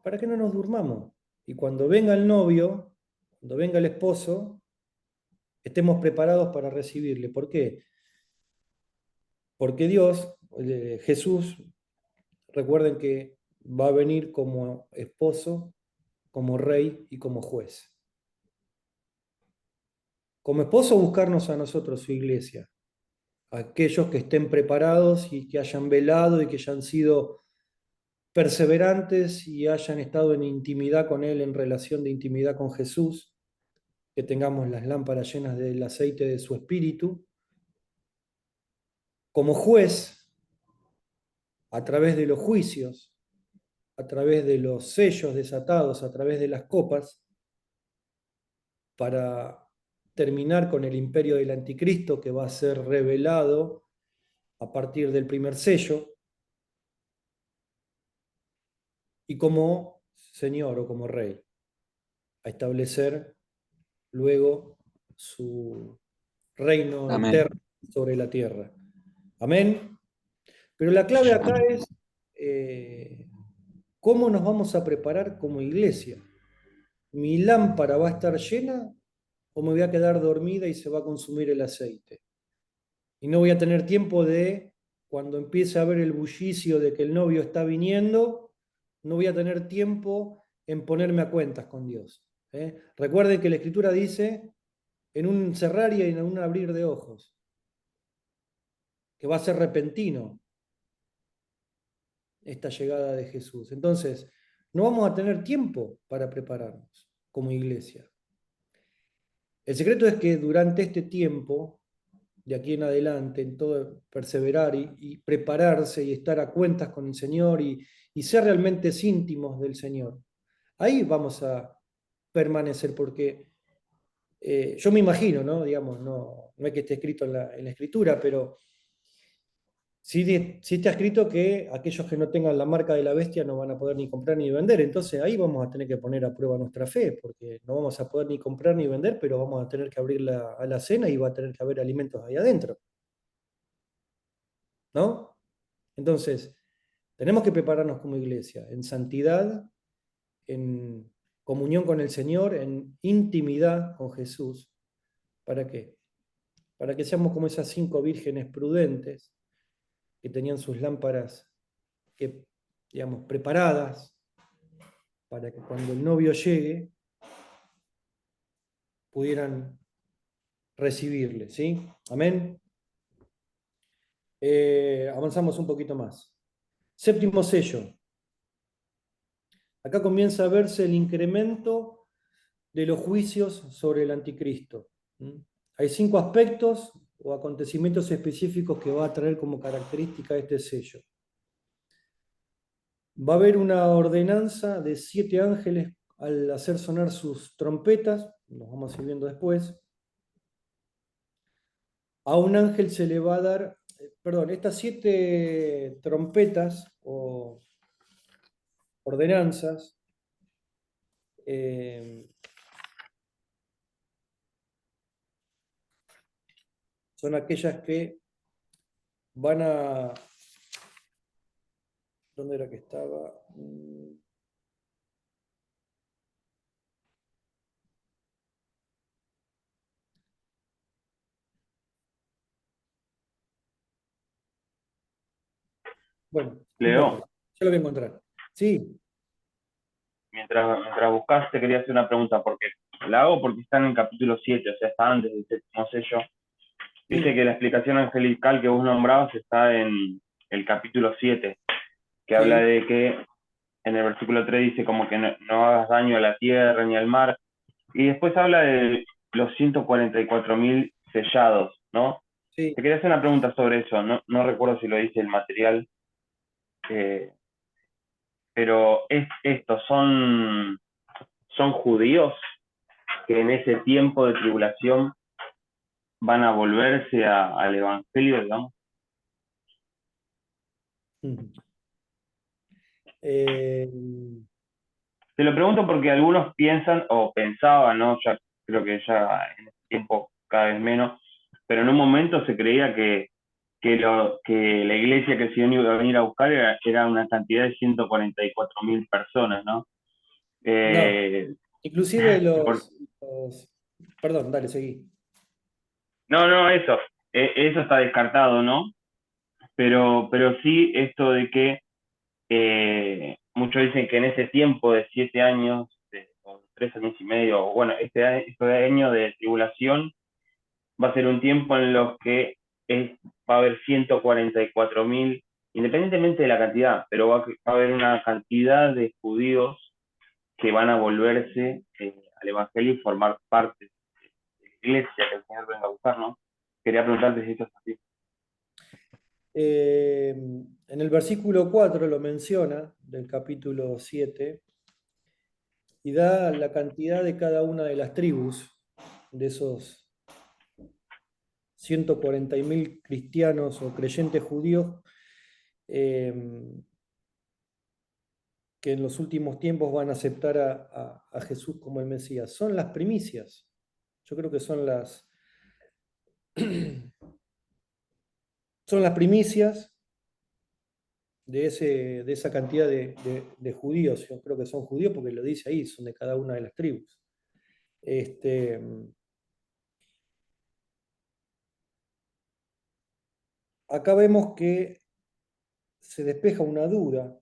Para que no nos durmamos. Y cuando venga el novio, cuando venga el esposo, estemos preparados para recibirle. ¿Por qué? Porque Dios, Jesús, recuerden que va a venir como esposo, como rey y como juez. Como esposo, buscarnos a nosotros, su iglesia, aquellos que estén preparados y que hayan velado y que hayan sido perseverantes y hayan estado en intimidad con Él, en relación de intimidad con Jesús, que tengamos las lámparas llenas del aceite de su Espíritu. Como juez, a través de los juicios, a través de los sellos desatados, a través de las copas, para terminar con el imperio del anticristo que va a ser revelado a partir del primer sello, y como Señor o como Rey, a establecer luego su reino Amén. eterno sobre la tierra. Amén. Pero la clave acá es cómo nos vamos a preparar como iglesia. ¿Mi lámpara va a estar llena o me voy a quedar dormida y se va a consumir el aceite? Y no voy a tener tiempo de, cuando empiece a ver el bullicio de que el novio está viniendo, no voy a tener tiempo en ponerme a cuentas con Dios. Recuerden que la Escritura dice, en un cerrar y en un abrir de ojos, que va a ser repentino esta llegada de Jesús. Entonces, no vamos a tener tiempo para prepararnos como iglesia. El secreto es que durante este tiempo, de aquí en adelante, en todo perseverar y prepararse y estar a cuentas con el Señor y ser realmente íntimos del Señor, ahí vamos a permanecer, porque yo me imagino, ¿no? Digamos, no es que esté escrito en la Escritura, pero sí está escrito que aquellos que no tengan la marca de la bestia no van a poder ni comprar ni vender. Entonces ahí vamos a tener que poner a prueba nuestra fe, porque no vamos a poder ni comprar ni vender, pero vamos a tener que abrir a la cena y va a tener que haber alimentos ahí adentro. ¿No? Entonces, tenemos que prepararnos como iglesia en santidad, en comunión con el Señor, en intimidad con Jesús. ¿Para qué? Para que seamos como esas 5 vírgenes prudentes que tenían sus lámparas digamos, preparadas para que cuando el novio llegue pudieran recibirle, ¿sí? Amén. Avanzamos un poquito más. Séptimo sello. Acá comienza a verse el incremento de los juicios sobre el anticristo. Hay 5 aspectos o acontecimientos específicos que va a traer como característica este sello. Va a haber una ordenanza de 7 ángeles al hacer sonar sus trompetas, nos vamos a ir viendo después. A un ángel se le va a dar, perdón, estas 7 trompetas o ordenanzas son aquellas que van a... ¿Dónde era que estaba? Bueno, no Leo, importa, yo lo voy a encontrar. Sí, mientras buscas, te quería hacer una pregunta, porque la hago porque está en el capítulo 7, o sea, está antes del séptimo sello. Dice sí, que la explicación angelical que vos nombrabas está en el capítulo 7, que habla sí. de que en el versículo 3 dice como que no hagas daño a la tierra ni al mar, y después habla de los 144.000 sellados, ¿no? Sí. Te quería hacer una pregunta sobre eso, no recuerdo si lo dice el material, eh, pero estos son judíos que en ese tiempo de tribulación van a volverse al evangelio, digamos. Ujú. Eh, Te lo pregunto porque algunos piensan o pensaban, ¿no? Ya creo que ya en este tiempo cada vez menos, pero en un momento se creía que la iglesia que el Señor iba a venir a buscar era una cantidad de 144.000 personas, ¿no? no, Eh, inclusive por- Perdón, dale, seguí. no, eso está descartado, ¿no? Pero sí esto de que muchos dicen que en ese tiempo de 7 años, o 3 años y medio, o bueno, este año de tribulación, va a ser un tiempo en los que va a haber 144.000, independientemente de la cantidad, pero va a haber una cantidad de judíos que van a volverse al Evangelio y formar parte de la iglesia que el Señor venga a buscar, ¿no? Quería preguntarte si esto es así. En el versículo 4 lo menciona, del capítulo 7, y da la cantidad de cada una de las tribus, de esos 140.000 cristianos o creyentes judíos, eh, que en los últimos tiempos van a aceptar a Jesús como el Mesías. Son las primicias. Yo creo que son son las primicias de esa cantidad de judíos. Yo creo que son judíos porque lo dice ahí, son de cada una de las tribus. Este, acá vemos que se despeja una duda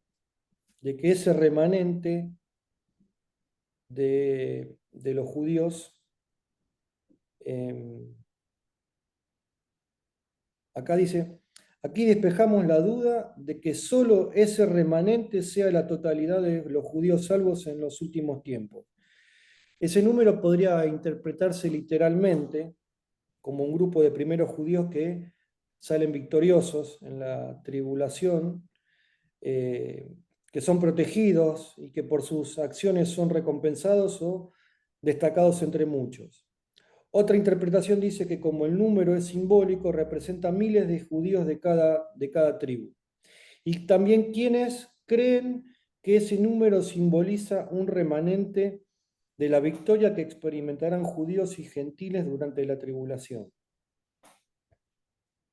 de que ese remanente de los judíos, acá dice, aquí despejamos la duda de que solo ese remanente sea la totalidad de los judíos salvos en los últimos tiempos. Ese número podría interpretarse literalmente como un grupo de primeros judíos que salen victoriosos en la tribulación, que son protegidos y que por sus acciones son recompensados o destacados entre muchos. Otra interpretación dice que como el número es simbólico, representa miles de judíos de cada tribu. Y también quienes creen que ese número simboliza un remanente de la victoria que experimentarán judíos y gentiles durante la tribulación.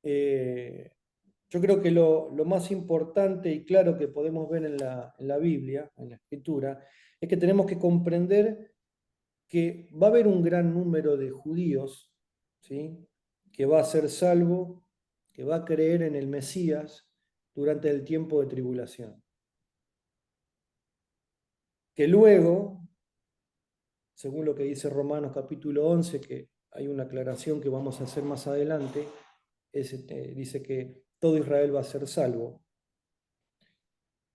Yo creo que lo más importante y claro que podemos ver en la Biblia, en la Escritura, es que tenemos que comprender que va a haber un gran número de judíos, ¿sí?, que va a ser salvo, que va a creer en el Mesías durante el tiempo de tribulación. Que luego según lo que dice Romanos capítulo 11, que hay una aclaración que vamos a hacer más adelante, dice que todo Israel va a ser salvo.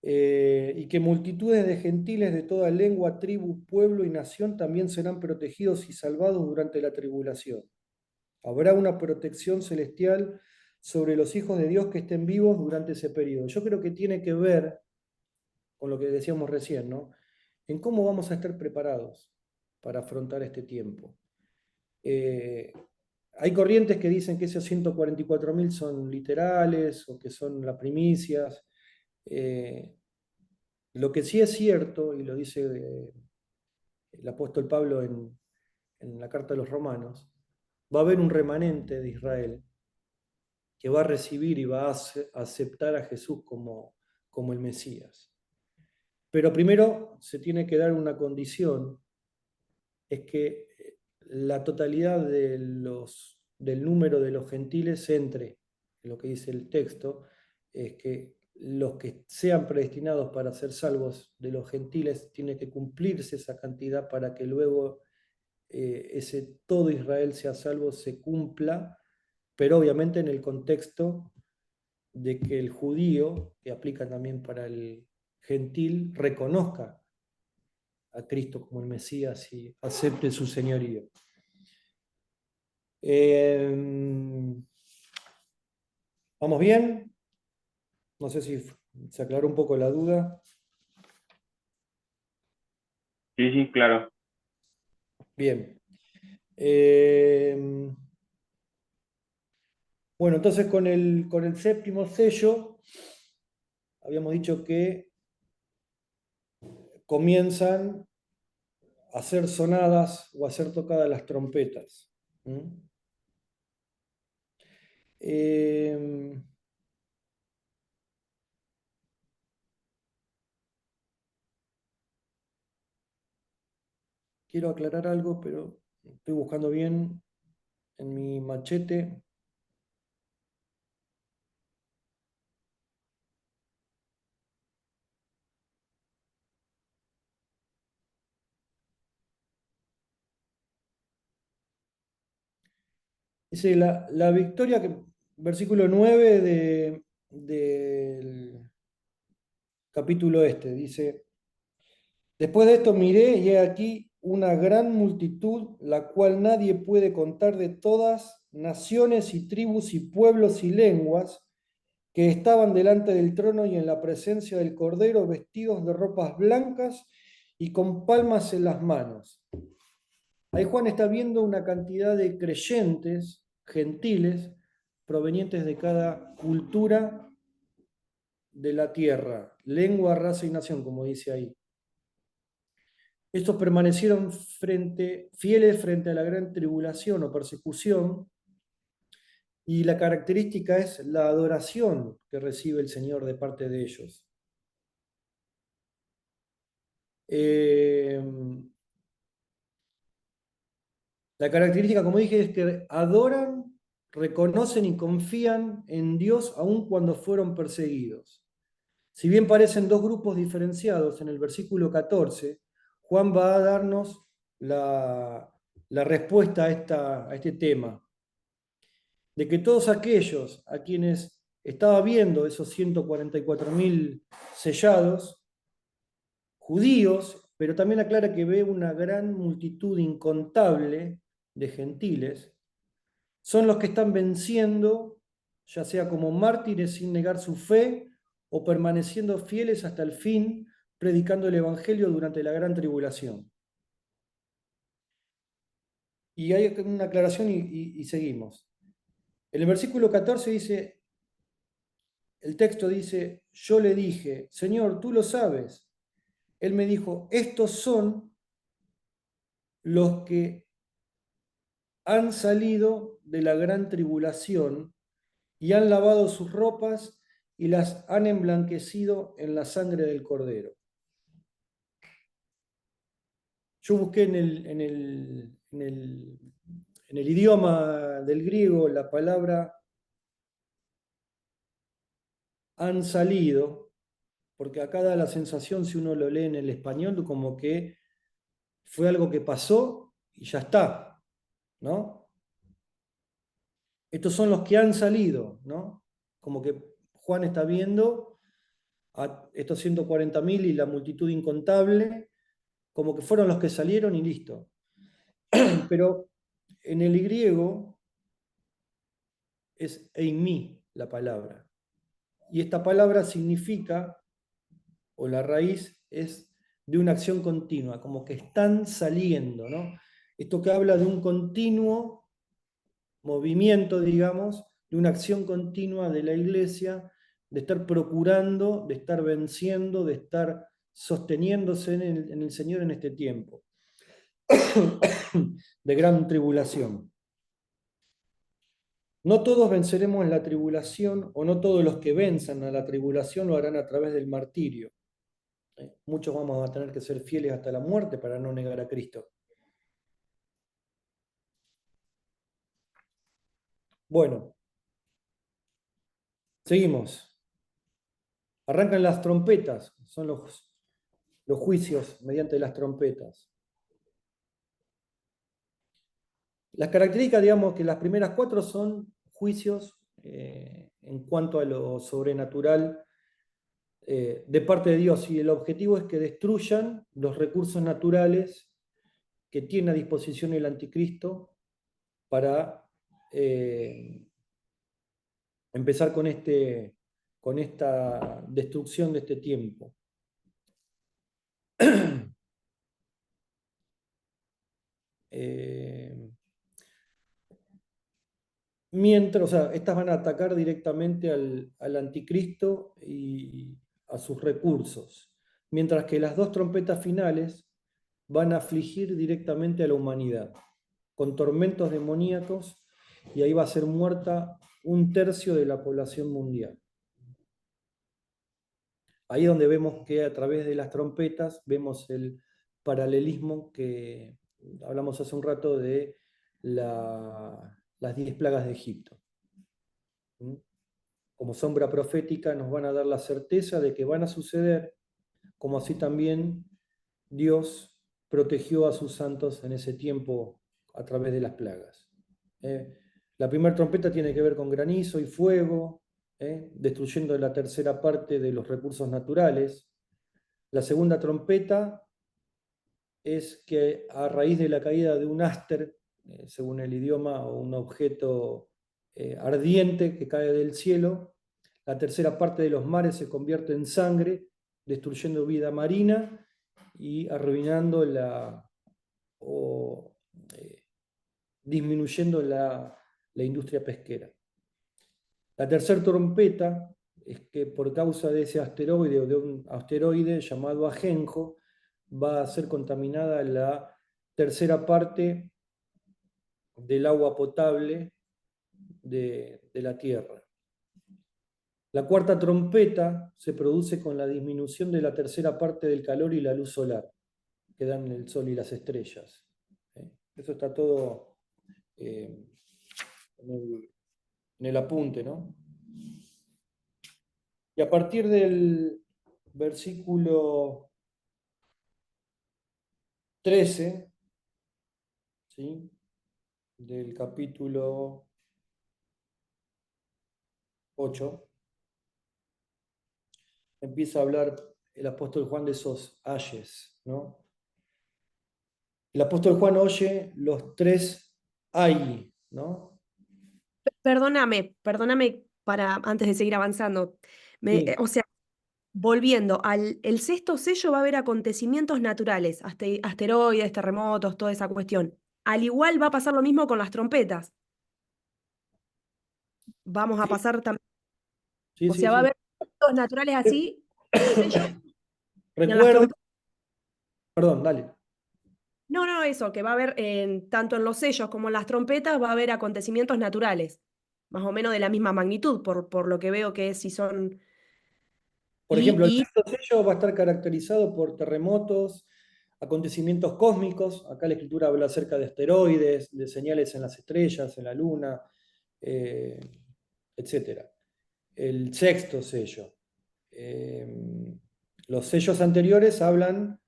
Y que multitudes de gentiles de toda lengua, tribu, pueblo y nación también serán protegidos y salvados durante la tribulación. Habrá una protección celestial sobre los hijos de Dios que estén vivos durante ese periodo. Yo creo que tiene que ver con lo que decíamos recién, ¿no? En cómo vamos a estar preparados para afrontar este tiempo. Hay corrientes que dicen que esos 144.000 son literales o que son las primicias. Lo que sí es cierto, y lo dice el apóstol Pablo en la carta de los Romanos, va a haber un remanente de Israel que va a recibir y va a aceptar a Jesús como el Mesías. Pero primero se tiene que dar una condición, es que la totalidad del número de los gentiles entre, lo que dice el texto, es que los que sean predestinados para ser salvos de los gentiles, tiene que cumplirse esa cantidad para que luego ese todo Israel sea salvo, se cumpla, pero obviamente en el contexto de que el judío, que aplica también para el gentil, reconozca a Cristo como el Mesías y acepte su señorío. ¿Vamos bien? No sé si se aclaró un poco la duda. Sí, sí, claro. Bien. Bueno, entonces con el séptimo sello, habíamos dicho que comienzan a ser sonadas o a ser tocadas las trompetas. Quiero aclarar algo, pero estoy buscando bien en mi machete. Dice la victoria, versículo 9 del capítulo dice: después de esto miré y he aquí una gran multitud, la cual nadie puede contar, de todas naciones y tribus y pueblos y lenguas, que estaban delante del trono y en la presencia del Cordero, vestidos de ropas blancas y con palmas en las manos. Ahí Juan está viendo una cantidad de creyentes, gentiles, provenientes de cada cultura de la tierra, lengua, raza y nación, como dice ahí. Estos permanecieron fieles frente a la gran tribulación o persecución, y la característica es la adoración que recibe el Señor de parte de ellos. La característica, como dije, es que adoran, reconocen y confían en Dios aun cuando fueron perseguidos. Si bien parecen dos grupos diferenciados, en el versículo 14, Juan va a darnos la respuesta a este tema, de que todos aquellos a quienes estaba viendo esos 144.000 sellados, judíos, pero también aclara que ve una gran multitud incontable de gentiles, son los que están venciendo, ya sea como mártires sin negar su fe o permaneciendo fieles hasta el fin, predicando el Evangelio durante la gran tribulación. Y hay una aclaración y seguimos. En el versículo 14 dice, el texto dice: yo le dije, Señor, tú lo sabes. Él me dijo, estos son los que han salido de la gran tribulación y han lavado sus ropas y las han emblanquecido en la sangre del Cordero. Yo busqué en el idioma del griego la palabra han salido, porque acá da la sensación, si uno lo lee en el español, como que fue algo que pasó y ya está, ¿no? Estos son los que han salido, ¿no? Como que Juan está viendo a estos 140.000 y la multitud incontable, como que fueron los que salieron y listo. Pero en el griego es eimi la palabra. Y esta palabra significa, o la raíz es de una acción continua, como que están saliendo, ¿no? Esto que habla de un continuo movimiento, digamos, de una acción continua de la iglesia, de estar procurando, de estar venciendo, de estar sosteniéndose en el Señor en este tiempo de gran tribulación. No todos venceremos la tribulación, o no todos los que venzan a la tribulación lo harán a través del martirio. Muchos vamos a tener que ser fieles hasta la muerte para no negar a Cristo. Bueno, seguimos. Arrancan las trompetas, son los juicios mediante las trompetas. Las características, digamos que las primeras 4 son juicios en cuanto a lo sobrenatural de parte de Dios, y el objetivo es que destruyan los recursos naturales que tiene a disposición el anticristo para empezar con esta destrucción de este tiempo. Mientras, o sea, estas van a atacar directamente al anticristo y a sus recursos, mientras que las 2 trompetas finales van a afligir directamente a la humanidad, con tormentos demoníacos, y ahí va a ser muerta 1/3 de la población mundial. Ahí es donde vemos que a través de las trompetas vemos el paralelismo que hablamos hace un rato de las 10 plagas de Egipto. Como sombra profética nos van a dar la certeza de que van a suceder, como así también Dios protegió a sus santos en ese tiempo a través de las plagas. La primera trompeta tiene que ver con granizo y fuego, destruyendo la tercera parte de los recursos naturales. La segunda trompeta es que a raíz de la caída de un áster, según el idioma, o un objeto ardiente que cae del cielo, la tercera parte de los mares se convierte en sangre, destruyendo vida marina y arruinando disminuyendo la industria pesquera. La tercera trompeta es que por causa de ese asteroide, o de un asteroide llamado Ajenjo, va a ser contaminada la tercera parte del agua potable de la Tierra. La cuarta trompeta se produce con la disminución de la tercera parte del calor y la luz solar que dan el sol y las estrellas. Eso está todo en el apunte, ¿no? Y a partir del versículo 13, ¿sí?, del capítulo 8, empieza a hablar el apóstol Juan de esos ayes, ¿no? El apóstol Juan oye los 3 ay, ¿no? Perdóname para antes de seguir avanzando. Sí. O sea, volviendo el sexto sello va a haber acontecimientos naturales, asteroides, terremotos, toda esa cuestión. Al igual va a pasar lo mismo con las trompetas. Vamos a pasar también. Sí, O sí, sea, va a sí. haber eventos naturales así, sellos, y en las Recuerden, trompetas. perdón, dale. No, eso, que va a haber tanto en los sellos como en las trompetas va a haber acontecimientos naturales, más o menos de la misma magnitud, por lo que veo que si son. Por ejemplo, el Y sexto sello va a estar caracterizado por terremotos, acontecimientos cósmicos. Acá la escritura habla acerca de asteroides, de señales en las estrellas, en la luna, etc. El sexto sello. Los sellos anteriores hablan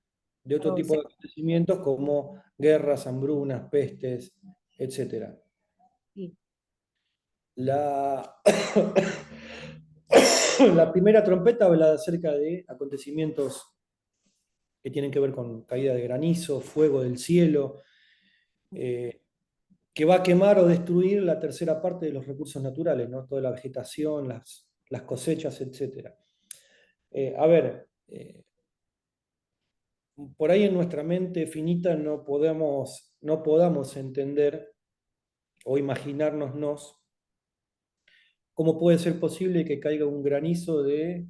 de otro Oh, tipo sí. de acontecimientos como guerras, hambrunas, pestes, etc. Sí. La, la primera trompeta habla acerca de acontecimientos que tienen que ver con caída de granizo, fuego del cielo, que va a quemar o destruir la tercera parte de los recursos naturales, ¿no? Toda la vegetación, las cosechas, etc. A ver, por ahí en nuestra mente finita no podamos entender o imaginárnosnos cómo puede ser posible que caiga un granizo de,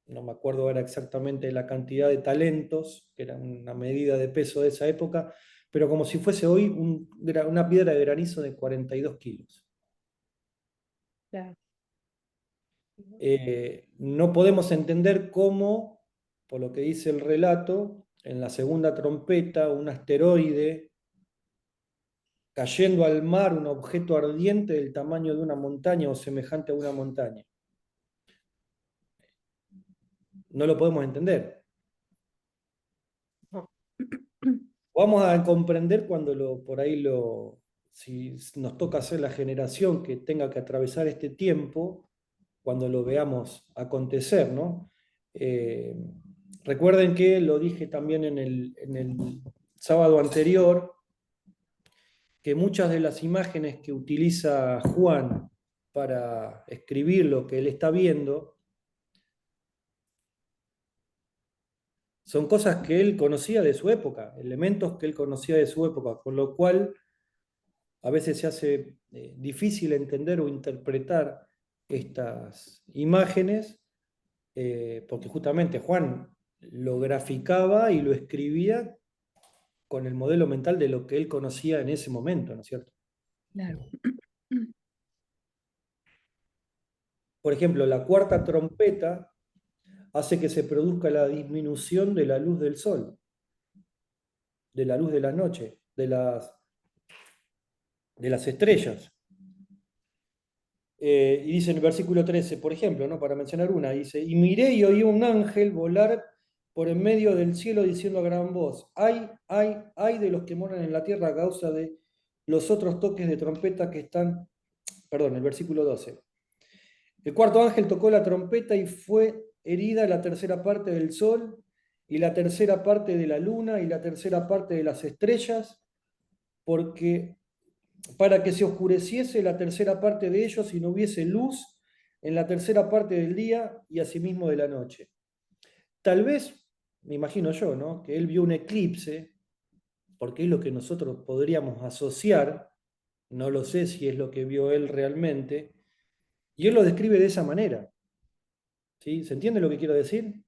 no me acuerdo ahora exactamente la cantidad de talentos, que era una medida de peso de esa época, pero como si fuese hoy una piedra de granizo de 42 kilos. Claro. No podemos entender cómo, por lo que dice el relato, en la segunda trompeta, un asteroide cayendo al mar, un objeto ardiente del tamaño de una montaña o semejante a una montaña. No lo podemos entender. No. Vamos a comprender cuando si nos toca ser la generación que tenga que atravesar este tiempo, cuando lo veamos acontecer, ¿no? Recuerden que lo dije también en el sábado anterior, que muchas de las imágenes que utiliza Juan para escribir lo que él está viendo son cosas que él conocía de su época, elementos que él conocía de su época, con lo cual a veces se hace difícil entender o interpretar estas imágenes, porque justamente Juan lo graficaba y lo escribía con el modelo mental de lo que él conocía en ese momento, ¿no es cierto? Claro. Por ejemplo, la cuarta trompeta hace que se produzca la disminución de la luz del sol, de la luz de la noche, de las estrellas. Y dice en el versículo 13, por ejemplo, ¿no? Para mencionar una, dice, y miré y oí un ángel volar por en medio del cielo diciendo a gran voz, ay, ay, ay de los que moran en la tierra a causa de los otros toques de trompeta que están, perdón, el versículo 12. El cuarto ángel tocó la trompeta y fue herida la tercera parte del sol y la tercera parte de la luna y la tercera parte de las estrellas, porque para que se oscureciese la tercera parte de ellos y no hubiese luz en la tercera parte del día y asimismo de la noche. Tal vez, me imagino yo, ¿no? Que él vio un eclipse, porque es lo que nosotros podríamos asociar, no lo sé si es lo que vio él realmente, y él lo describe de esa manera. ¿Sí? ¿Se entiende lo que quiero decir?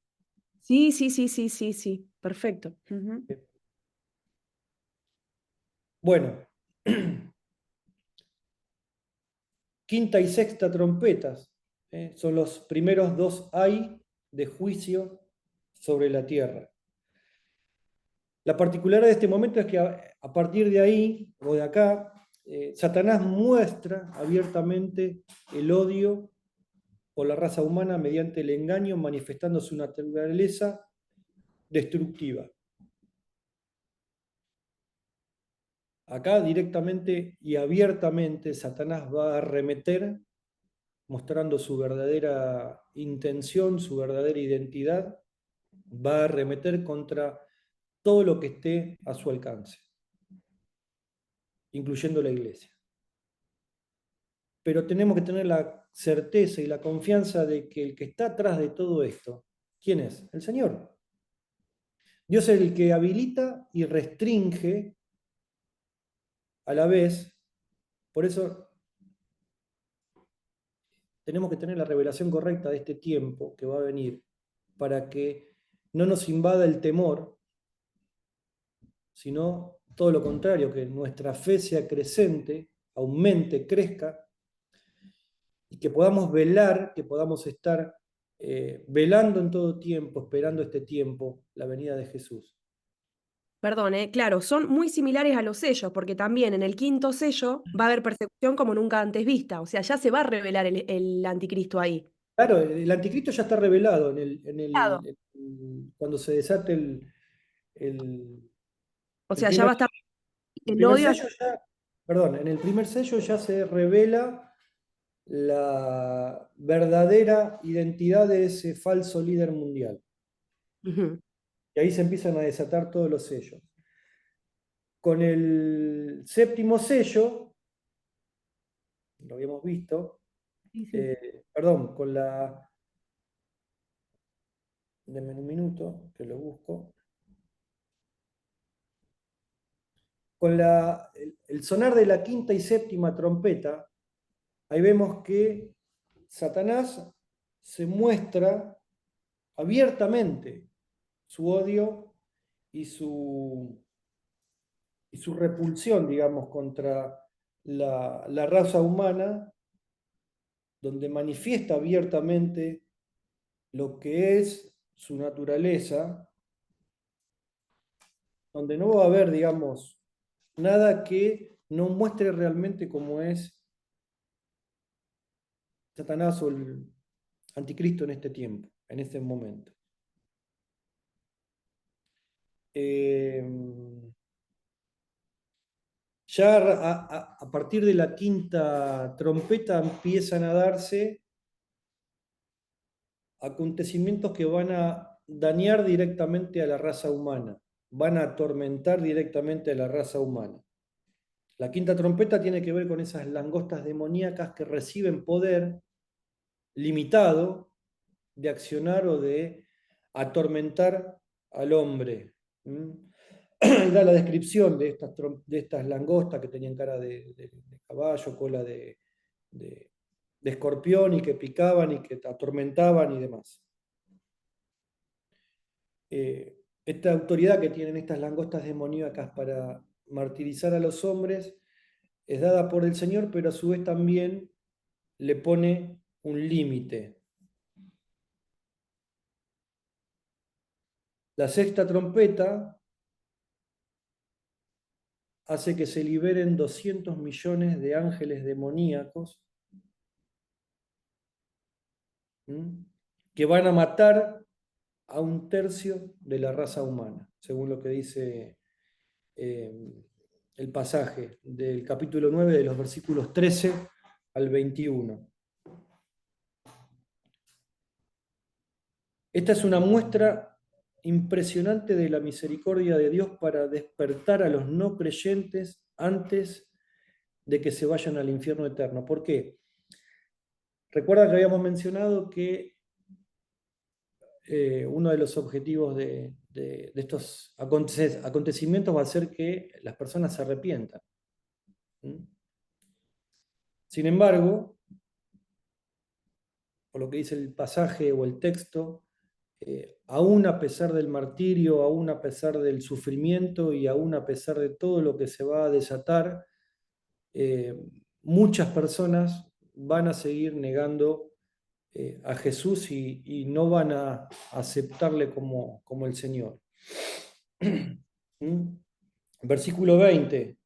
Sí, sí, sí, sí, sí, sí. Perfecto. Ujú. Bueno, quinta y sexta trompetas son los primeros dos ay de juicio sobre la tierra. La particularidad de este momento es que a partir de ahí, o de acá, Satanás muestra abiertamente el odio por la raza humana mediante el engaño, manifestando su naturaleza destructiva. Acá directamente y abiertamente Satanás va a arremeter, mostrando su verdadera intención, su verdadera identidad, va a arremeter contra todo lo que esté a su alcance, incluyendo la iglesia. Pero tenemos que tener la certeza y la confianza de que el que está atrás de todo esto, ¿quién es? El Señor. Dios es el que habilita y restringe a la vez. Por eso tenemos que tener la revelación correcta de este tiempo que va a venir, para que no nos invada el temor, sino todo lo contrario, que nuestra fe sea creciente, aumente, crezca, y que podamos velar, que podamos estar velando en todo tiempo, esperando este tiempo, la venida de Jesús. Perdón, claro, son muy similares a los sellos, porque también en el quinto sello va a haber persecución como nunca antes vista. O sea, ya se va a revelar el anticristo ahí. Claro, el anticristo ya está revelado Claro. cuando se desate el, O el sea, ya va a primer, estar el el primer odio. sello ya, perdón, en el primer sello ya se revela la verdadera identidad de ese falso líder mundial. Ujú. Y ahí se empiezan a desatar todos los sellos. Con el séptimo sello, lo habíamos visto, Sí, sí. perdón, con la... Denme un minuto, que lo busco. Con el sonar de la quinta y séptima trompeta, ahí vemos que Satanás se muestra abiertamente su odio y su repulsión, digamos, contra la raza humana, donde manifiesta abiertamente lo que es su naturaleza, donde no va a haber, digamos, nada que no muestre realmente cómo es Satanás o el anticristo en este tiempo, en este momento. Ya a partir de la quinta trompeta empiezan a darse acontecimientos que van a dañar directamente a la raza humana, van a atormentar directamente a la raza humana. La quinta trompeta tiene que ver con esas langostas demoníacas que reciben poder limitado de accionar o de atormentar al hombre. Da la descripción de estas langostas que tenían cara de caballo, cola de escorpión y que picaban y que atormentaban y demás. Esta autoridad que tienen estas langostas demoníacas para martirizar a los hombres es dada por el Señor, pero a su vez también le pone un límite. La sexta trompeta hace que se liberen 200 millones de ángeles demoníacos, que van a matar a un tercio de la raza humana, según lo que dice el pasaje del capítulo 9 de los versículos 13 al 21. Esta es una muestra impresionante de la misericordia de Dios para despertar a los no creyentes antes de que se vayan al infierno eterno. ¿Por qué? Recuerda que habíamos mencionado que uno de los objetivos de estos acontecimientos va a ser que las personas se arrepientan. Sin embargo, por lo que dice el pasaje o el texto, aún a pesar del martirio, aún a pesar del sufrimiento y aún a pesar de todo lo que se va a desatar, muchas personas van a seguir negando a Jesús y no van a aceptarle como el Señor. Versículo 20.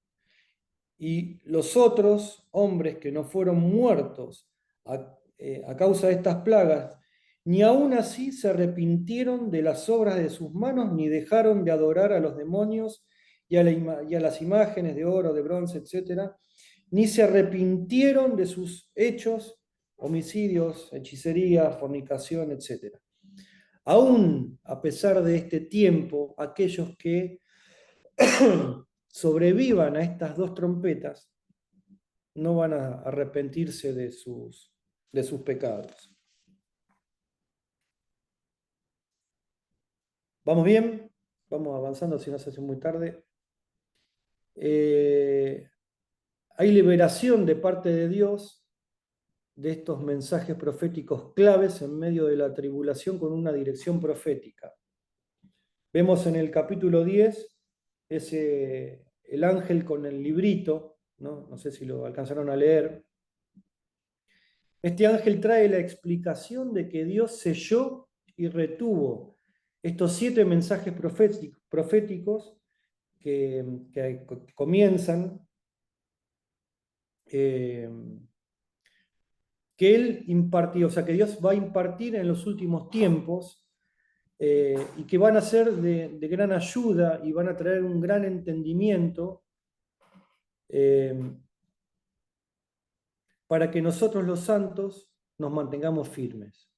Y los otros hombres que no fueron muertos a causa de estas plagas, ni aun así se arrepintieron de las obras de sus manos, ni dejaron de adorar a los demonios y a las imágenes de oro, de bronce, etc., ni se arrepintieron de sus hechos, homicidios, hechicería, fornicación, etc. Aún a pesar de este tiempo, aquellos que sobrevivan a estas dos trompetas no van a arrepentirse de sus pecados. ¿Vamos bien? Vamos avanzando si no se hace muy tarde. Hay liberación de parte de Dios de estos mensajes proféticos claves en medio de la tribulación con una dirección profética. Vemos en el capítulo 10 el ángel con el librito, no sé si lo alcanzaron a leer. Este ángel trae la explicación de que Dios selló y retuvo estos 7 mensajes proféticos que comienzan, que Él impartió, o sea, que Dios va a impartir en los últimos tiempos y que van a ser de gran ayuda y van a traer un gran entendimiento para que nosotros los santos nos mantengamos firmes.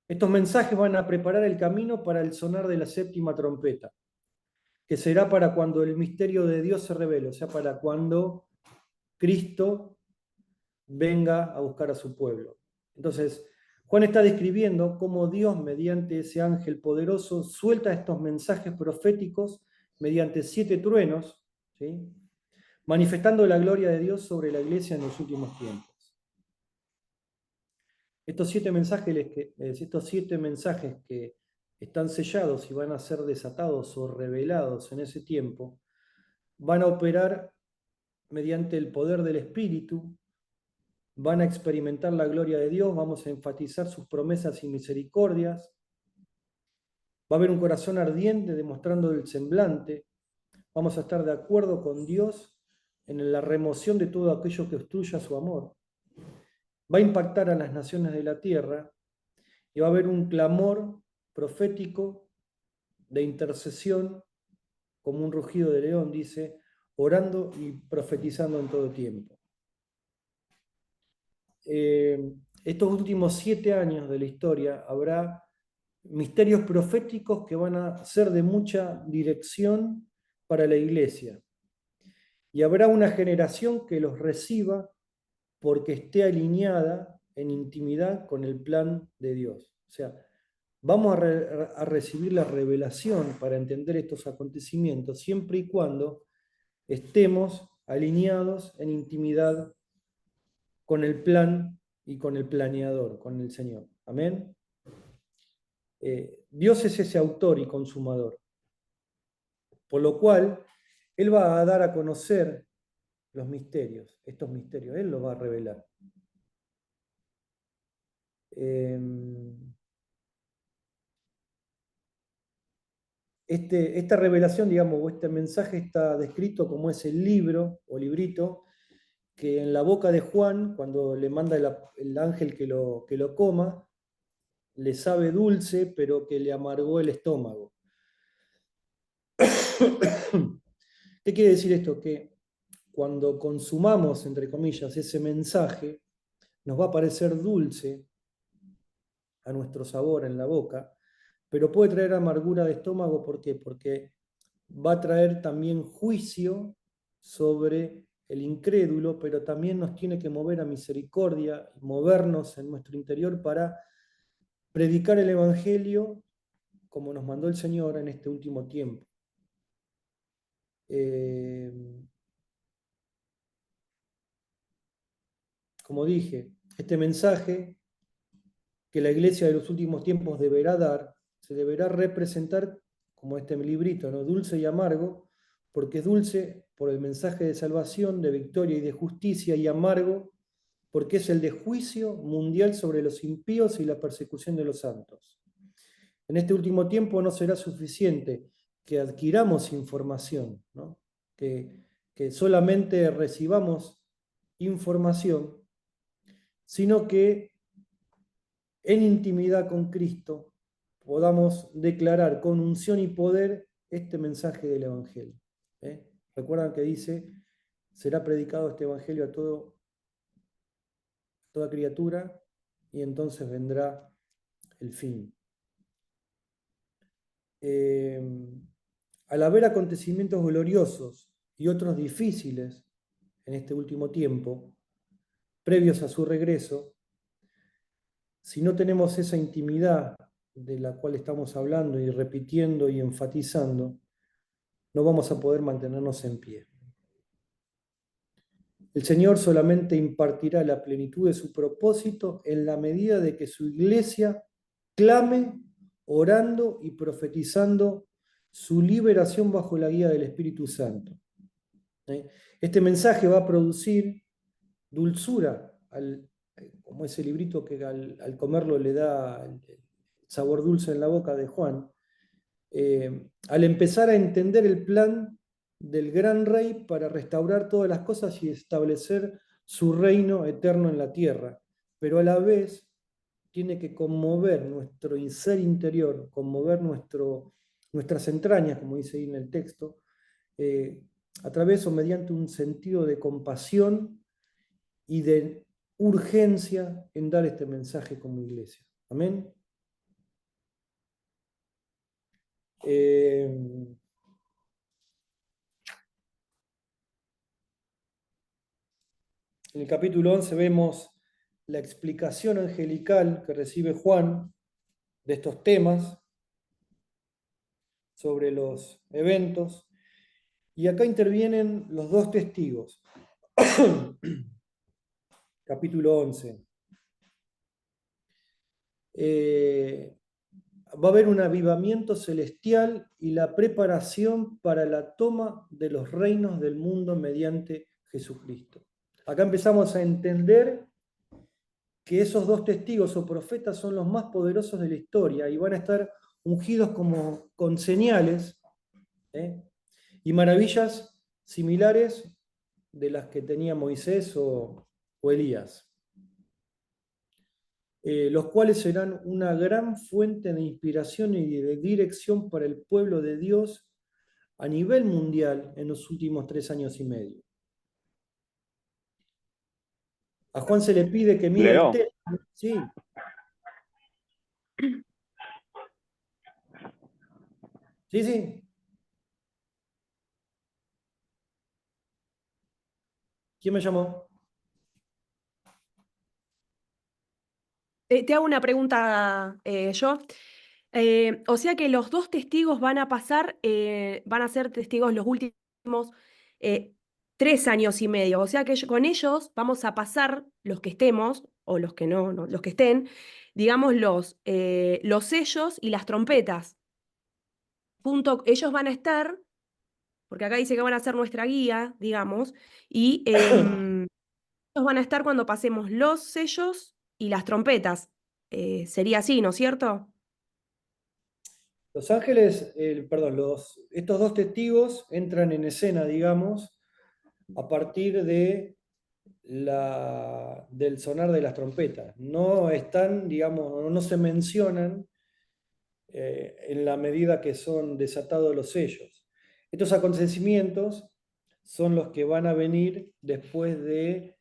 Estos mensajes van a preparar el camino para el sonar de la séptima trompeta, que será para cuando el misterio de Dios se revele, o sea, para cuando Cristo venga a buscar a su pueblo. Entonces, Juan está describiendo cómo Dios, mediante ese ángel poderoso, suelta estos mensajes proféticos mediante 7 truenos, ¿sí?, manifestando la gloria de Dios sobre la iglesia en los últimos tiempos. Estos 7 mensajes que están sellados y van a ser desatados o revelados en ese tiempo, van a operar mediante el poder del Espíritu, van a experimentar la gloria de Dios, vamos a enfatizar sus promesas y misericordias, va a haber un corazón ardiente demostrando el semblante, vamos a estar de acuerdo con Dios en la remoción de todo aquello que obstruya su amor, va a impactar a las naciones de la tierra y va a haber un clamor profético de intercesión, como un rugido de león, dice, orando y profetizando en todo tiempo. Estos últimos 7 años de la historia habrá misterios proféticos que van a ser de mucha dirección para la iglesia. Y habrá una generación que los reciba porque esté alineada en intimidad con el plan de Dios. O sea, vamos a recibir la revelación para entender estos acontecimientos siempre y cuando estemos alineados en intimidad con el plan y con el planeador, con el Señor. Amén. Dios es ese autor y consumador, por lo cual Él va a dar a conocer los misterios, estos misterios, Él los va a revelar. Esta revelación, digamos, o este mensaje está descrito como ese libro o librito que en la boca de Juan, cuando le manda el ángel que lo coma, le sabe dulce, pero que le amargó el estómago. ¿Qué quiere decir esto? Que cuando consumamos, entre comillas, ese mensaje, nos va a parecer dulce a nuestro sabor en la boca, pero puede traer amargura de estómago. ¿Por qué? Porque va a traer también juicio sobre el incrédulo, pero también nos tiene que mover a misericordia, movernos en nuestro interior para predicar el Evangelio como nos mandó el Señor en este último tiempo. Como dije, este mensaje que la iglesia de los últimos tiempos deberá dar, se deberá representar como este librito, ¿no? Dulce y amargo, porque es dulce por el mensaje de salvación, de victoria y de justicia, y amargo porque es el de juicio mundial sobre los impíos y la persecución de los santos. En este último tiempo no será suficiente que adquiramos información, ¿no? que solamente recibamos información, sino que en intimidad con Cristo podamos declarar con unción y poder este mensaje del Evangelio. Recuerdan que dice, será predicado este Evangelio a toda criatura y entonces vendrá el fin. Al haber acontecimientos gloriosos y otros difíciles en este último tiempo, previos a su regreso, si no tenemos esa intimidad de la cual estamos hablando y repitiendo y enfatizando, no vamos a poder mantenernos en pie. El Señor solamente impartirá la plenitud de su propósito en la medida de que su iglesia clame, orando y profetizando su liberación bajo la guía del Espíritu Santo. Este mensaje va a producir dulzura, como ese librito que al comerlo le da el sabor dulce en la boca de Juan, al empezar a entender el plan del gran rey para restaurar todas las cosas y establecer su reino eterno en la tierra, pero a la vez tiene que conmover nuestro ser interior, conmover nuestras entrañas, como dice ahí en el texto, a través o mediante un sentido de compasión y de urgencia en dar este mensaje como iglesia. Amén. En el capítulo 11 vemos la explicación angelical que recibe Juan de estos temas sobre los eventos. Y acá intervienen los dos testigos. Capítulo 11. Va a haber un avivamiento celestial y la preparación para la toma de los reinos del mundo mediante Jesucristo. Acá empezamos a entender que esos dos testigos o profetas son los más poderosos de la historia y van a estar ungidos como con señales, y maravillas similares de las que tenía Moisés o Elías, los cuales serán una gran fuente de inspiración y de dirección para el pueblo de Dios a nivel mundial en los últimos 3 años y medio. A Juan se le pide que mida Leo. el texto. Sí. Sí, sí. ¿Quién me llamó? Te hago una pregunta yo. O sea que los dos testigos van a pasar, van a ser testigos los últimos 3 años y medio. O sea que con ellos vamos a pasar, los que estemos, o los que no, los que estén, digamos, los sellos y las trompetas. Ellos van a estar, porque acá dice que van a ser nuestra guía, digamos, y ellos van a estar cuando pasemos los sellos y las trompetas. Sería así, ¿no es cierto? Los ángeles, estos dos testigos entran en escena, digamos, a partir del sonar de las trompetas. No están, digamos, no se mencionan en la medida que son desatados los sellos. Estos acontecimientos son los que van a venir después de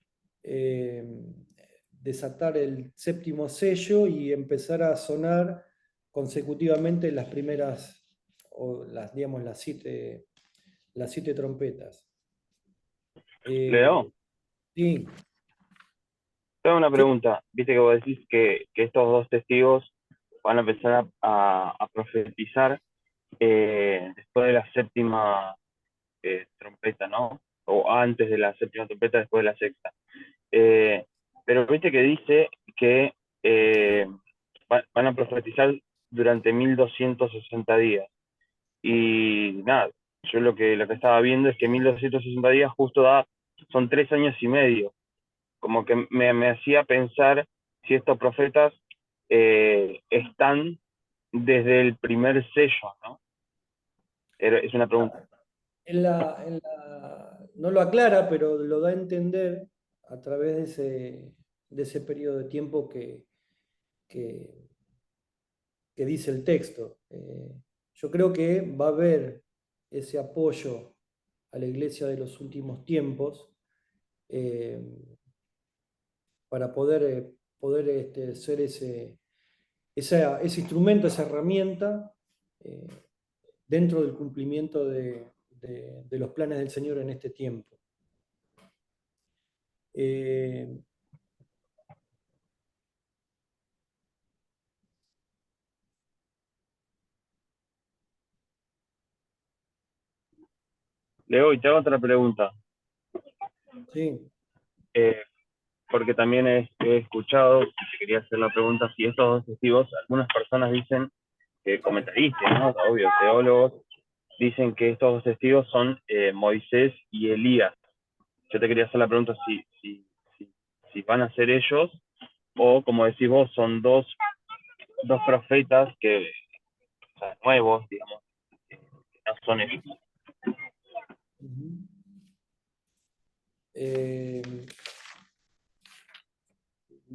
desatar el séptimo sello y empezar a sonar consecutivamente las primeras, o digamos, las siete trompetas. Leo, Sí, tengo una sí. pregunta. Viste que vos decís que estos dos testigos van a empezar a profetizar después de la séptima trompeta, ¿no? O antes de la séptima trompeta, después de la sexta. Pero viste que dice que van a profetizar durante 1260 días. Y nada, yo lo que estaba viendo es que 1260 días justo son 3 años y medio. Como que me hacía pensar si estos profetas están desde el primer sello, ¿no? Es una pregunta. No lo aclara, pero lo da a entender a través de ese periodo de tiempo que dice el texto. Yo creo que va a haber ese apoyo a la iglesia de los últimos tiempos eh, para poder ser ese instrumento, esa herramienta eh, dentro del cumplimiento de los planes del Señor en este tiempo. Leo, y te hago otra pregunta. Sí. Porque también he escuchado, te quería hacer la pregunta, si estos dos testigos, algunas personas dicen, comentaristas, ¿no? Obvio, teólogos, dicen que estos dos testigos son Moisés y Elías. Yo te quería hacer la pregunta si van a ser ellos, o como decís vos, son dos profetas o sea, nuevos, digamos, que no son ellos.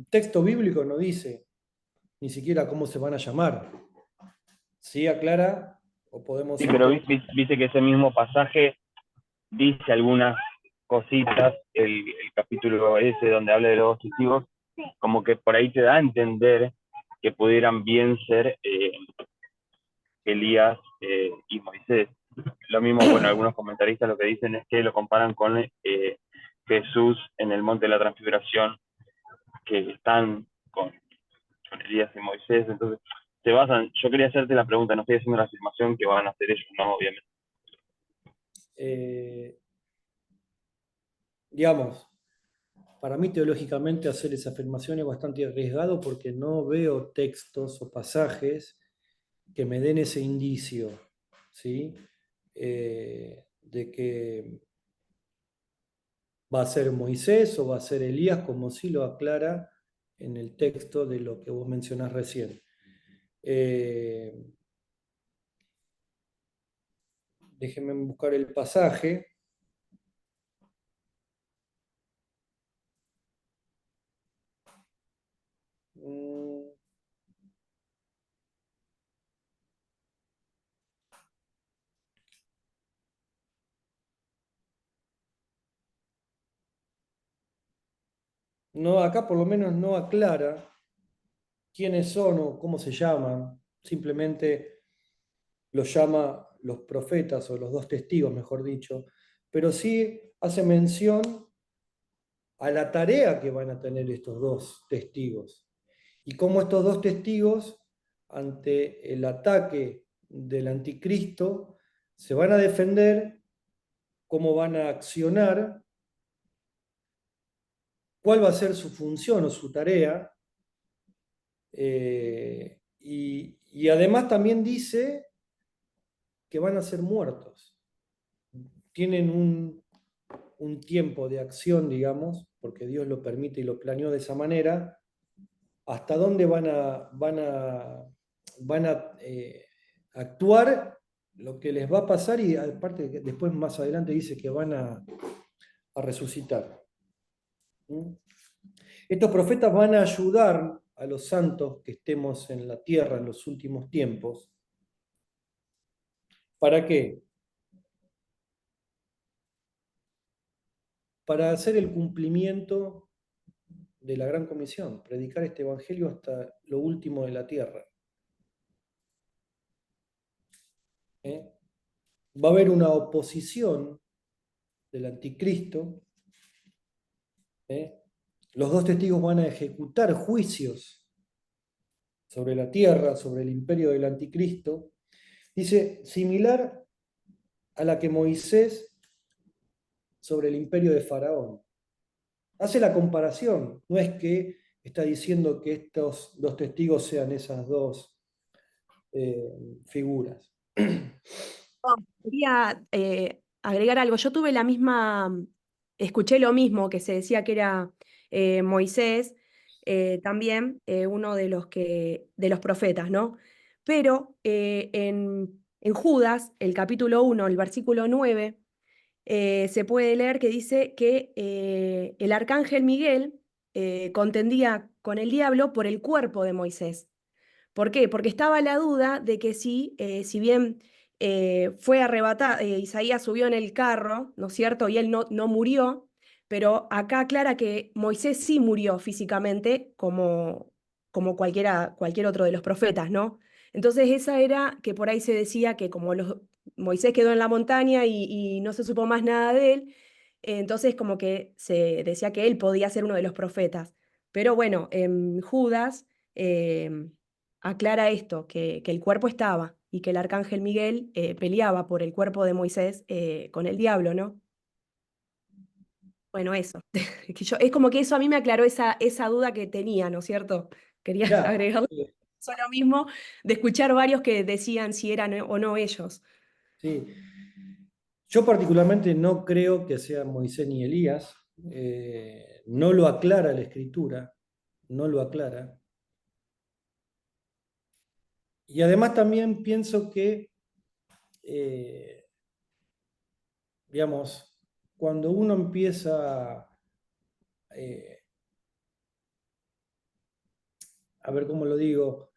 Texto bíblico no dice ni siquiera cómo se van a llamar. ¿Sí aclara? ¿O podemos Sí, pero entender? viste que ese mismo pasaje dice algunas cositas, el capítulo ese donde habla de los dos testigos, como que por ahí te da a entender que pudieran bien ser Elías y Moisés. Lo mismo, bueno, algunos comentaristas lo que dicen es que lo comparan con Jesús en el monte de la transfiguración, que están con Elías y Moisés, entonces se basan, yo quería hacerte la pregunta, no estoy haciendo la afirmación que van a hacer ellos, no, obviamente. Digamos, para mí teológicamente hacer esa afirmación es bastante arriesgado porque no veo textos o pasajes que me den ese indicio, ¿sí? De que va a ser Moisés o va a ser Elías, como sí lo aclara en el texto de lo que vos mencionás recién. Déjenme buscar el pasaje. No, acá por lo menos no aclara quiénes son o cómo se llaman. Simplemente los llama los profetas o los dos testigos, mejor dicho. Pero sí hace mención a la tarea que van a tener estos dos testigos. Y cómo estos dos testigos, ante el ataque del anticristo, se van a defender, cómo van a accionar, cuál va a ser su función o su tarea. Y además también dice que van a ser muertos. Tienen un tiempo de acción, digamos, porque Dios lo permite y lo planeó de esa manera, hasta dónde van a actuar, lo que les va a pasar, y aparte después más adelante dice que van a resucitar. ¿Mm? Estos profetas van a ayudar a los santos que estemos en la tierra en los últimos tiempos. ¿Para qué? Para hacer el cumplimiento de la gran comisión, predicar este evangelio hasta lo último de la tierra. Va a haber una oposición del anticristo. Los dos testigos van a ejecutar juicios sobre la tierra, sobre el imperio del anticristo. Dice, similar a la que Moisés sobre el imperio de Faraón. Hace la comparación, no es que está diciendo que estos dos testigos sean esas dos figuras. Quería agregar algo. Yo tuve la misma, escuché lo mismo que se decía que era Moisés, también uno de los profetas, ¿no? Pero en Judas, el capítulo 1, el versículo 9, se puede leer que dice que el arcángel Miguel contendía con el diablo por el cuerpo de Moisés. ¿Por qué? Porque estaba la duda de que si bien fue arrebatado, Isaías subió en el carro, ¿no es cierto? Y él no murió, pero acá aclara que Moisés sí murió físicamente, como cualquier otro de los profetas, ¿no? Entonces esa era que por ahí se decía que como Moisés quedó en la montaña y no se supo más nada de él, entonces como que se decía que él podía ser uno de los profetas. Pero bueno, en Judas aclara esto, que el cuerpo estaba y que el arcángel Miguel peleaba por el cuerpo de Moisés con el diablo, ¿no? Bueno, eso. Es como que eso a mí me aclaró esa duda que tenía, ¿no es cierto? Quería Mirá, agregar eso lo mismo de escuchar varios que decían si eran o no ellos. sí. Yo particularmente no creo que sea Moisés ni Elías. No lo aclara la escritura, no lo aclara. Y además también pienso que, eh, digamos, cuando uno empieza a ver cómo lo digo,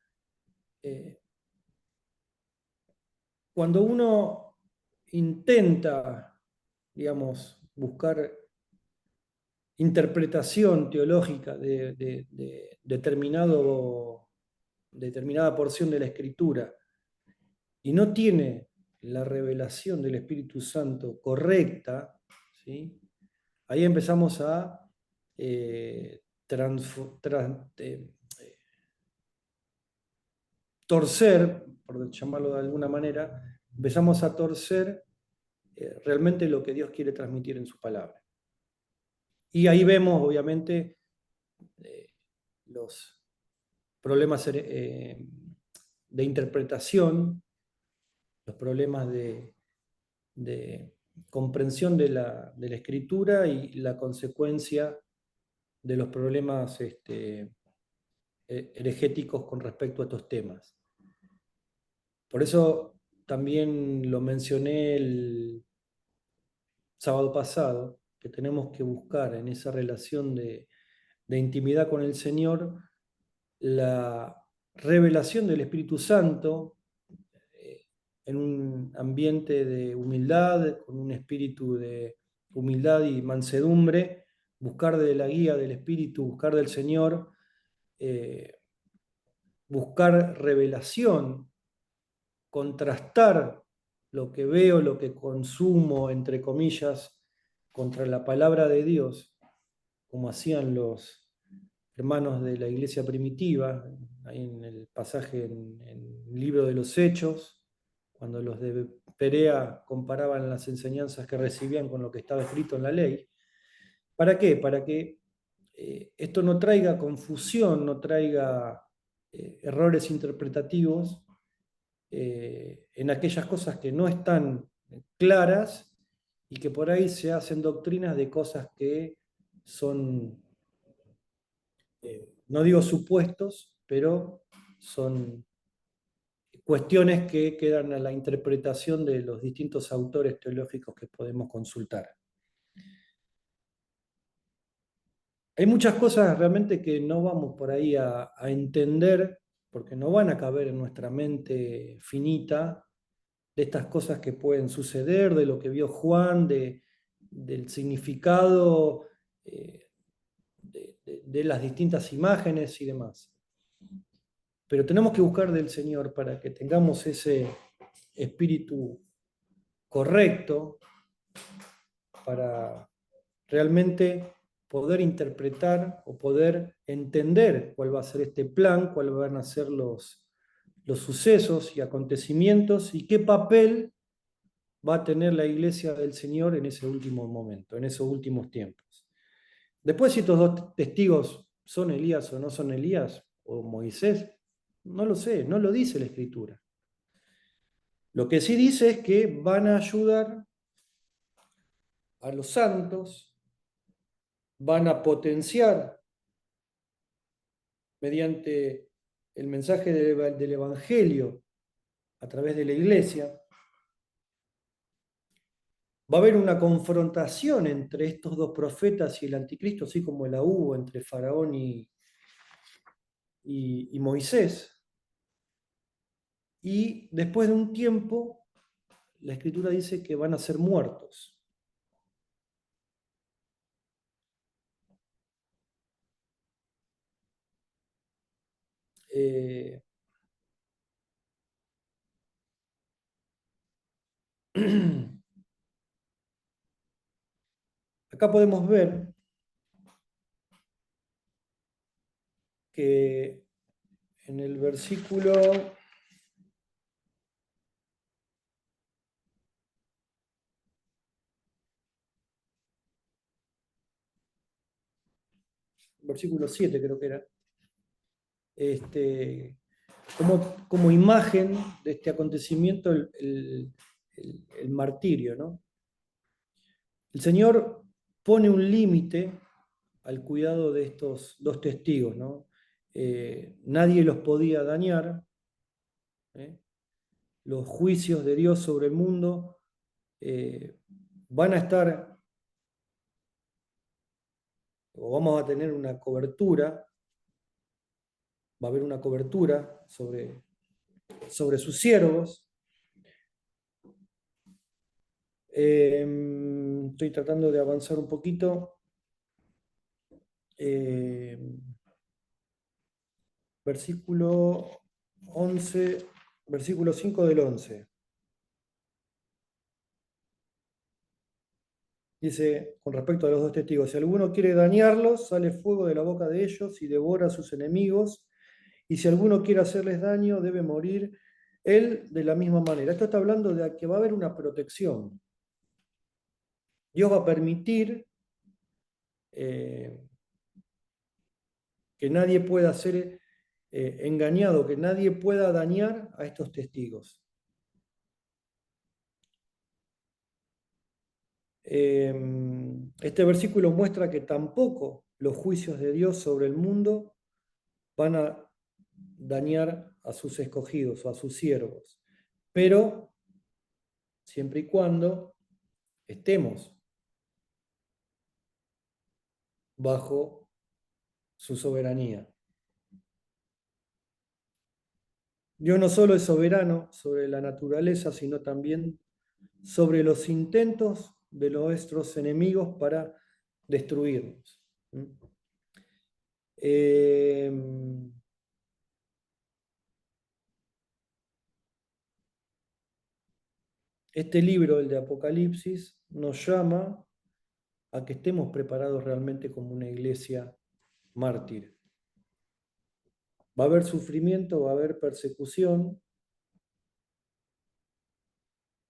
cuando uno intenta, digamos, buscar interpretación teológica de determinada porción de la Escritura y no tiene la revelación del Espíritu Santo correcta, ¿sí? Ahí empezamos a torcer, por llamarlo de alguna manera, empezamos a torcer realmente lo que Dios quiere transmitir en su palabra. Y ahí vemos, obviamente, los problemas de interpretación, los problemas de comprensión de la escritura y la consecuencia de los problemas heregéticos con respecto a estos temas. Por eso también lo mencioné el sábado pasado, que tenemos que buscar en esa relación de intimidad con el Señor la revelación del Espíritu Santo en un ambiente de humildad, con un espíritu de humildad y mansedumbre, buscar de la guía del Espíritu, buscar del Señor, buscar revelación, contrastar lo que veo, lo que consumo, entre comillas, contra la palabra de Dios, como hacían los hermanos de la iglesia primitiva, ahí en el pasaje en el libro de los Hechos, cuando los de Perea comparaban las enseñanzas que recibían con lo que estaba escrito en la ley. ¿Para qué? Para que esto no traiga confusión, no traiga errores interpretativos en aquellas cosas que no están claras y que por ahí se hacen doctrinas de cosas que son, no digo supuestos, pero son cuestiones que quedan a la interpretación de los distintos autores teológicos que podemos consultar. Hay muchas cosas realmente que no vamos por ahí a entender, porque no van a caber en nuestra mente finita, de estas cosas que pueden suceder, de lo que vio Juan, del significado de las distintas imágenes y demás. Pero tenemos que buscar del Señor para que tengamos ese espíritu correcto para realmente poder interpretar o poder entender cuál va a ser este plan, cuáles van a ser los sucesos y acontecimientos y qué papel va a tener la iglesia del Señor en ese último momento, en esos últimos tiempos. Después, si estos dos testigos son Elías o no son Elías, o Moisés, no lo sé, no lo dice la Escritura. Lo que sí dice es que van a ayudar a los santos, van a potenciar mediante el mensaje del Evangelio a través de la iglesia. Va a haber una confrontación entre estos dos profetas y el anticristo, así como la hubo entre Faraón y Moisés. Y después de un tiempo, la Escritura dice que van a ser muertos. Acá podemos ver que en el versículo 7 creo que era, como imagen de este acontecimiento el martirio, ¿no? El Señor pone un límite al cuidado de estos dos testigos, ¿no? Nadie los podía dañar. Los juicios de Dios sobre el mundo van a estar, o vamos a tener una cobertura va a haber una cobertura sobre sus siervos. Estoy tratando de avanzar un poquito. Versículo 11, versículo 5 del 11. Dice, con respecto a los dos testigos, si alguno quiere dañarlos, sale fuego de la boca de ellos y devora a sus enemigos, y si alguno quiere hacerles daño, debe morir él de la misma manera. Esto está hablando de que va a haber una protección. Dios va a permitir que nadie pueda ser engañado, que nadie pueda dañar a estos testigos. Este versículo muestra que tampoco los juicios de Dios sobre el mundo van a dañar a sus escogidos o a sus siervos, pero siempre y cuando estemos bajo su soberanía. Dios no solo es soberano sobre la naturaleza, sino también sobre los intentos de nuestros enemigos para destruirnos. Este libro, el de Apocalipsis, nos llama a que estemos preparados realmente como una iglesia mártir. Va a haber sufrimiento, va a haber persecución,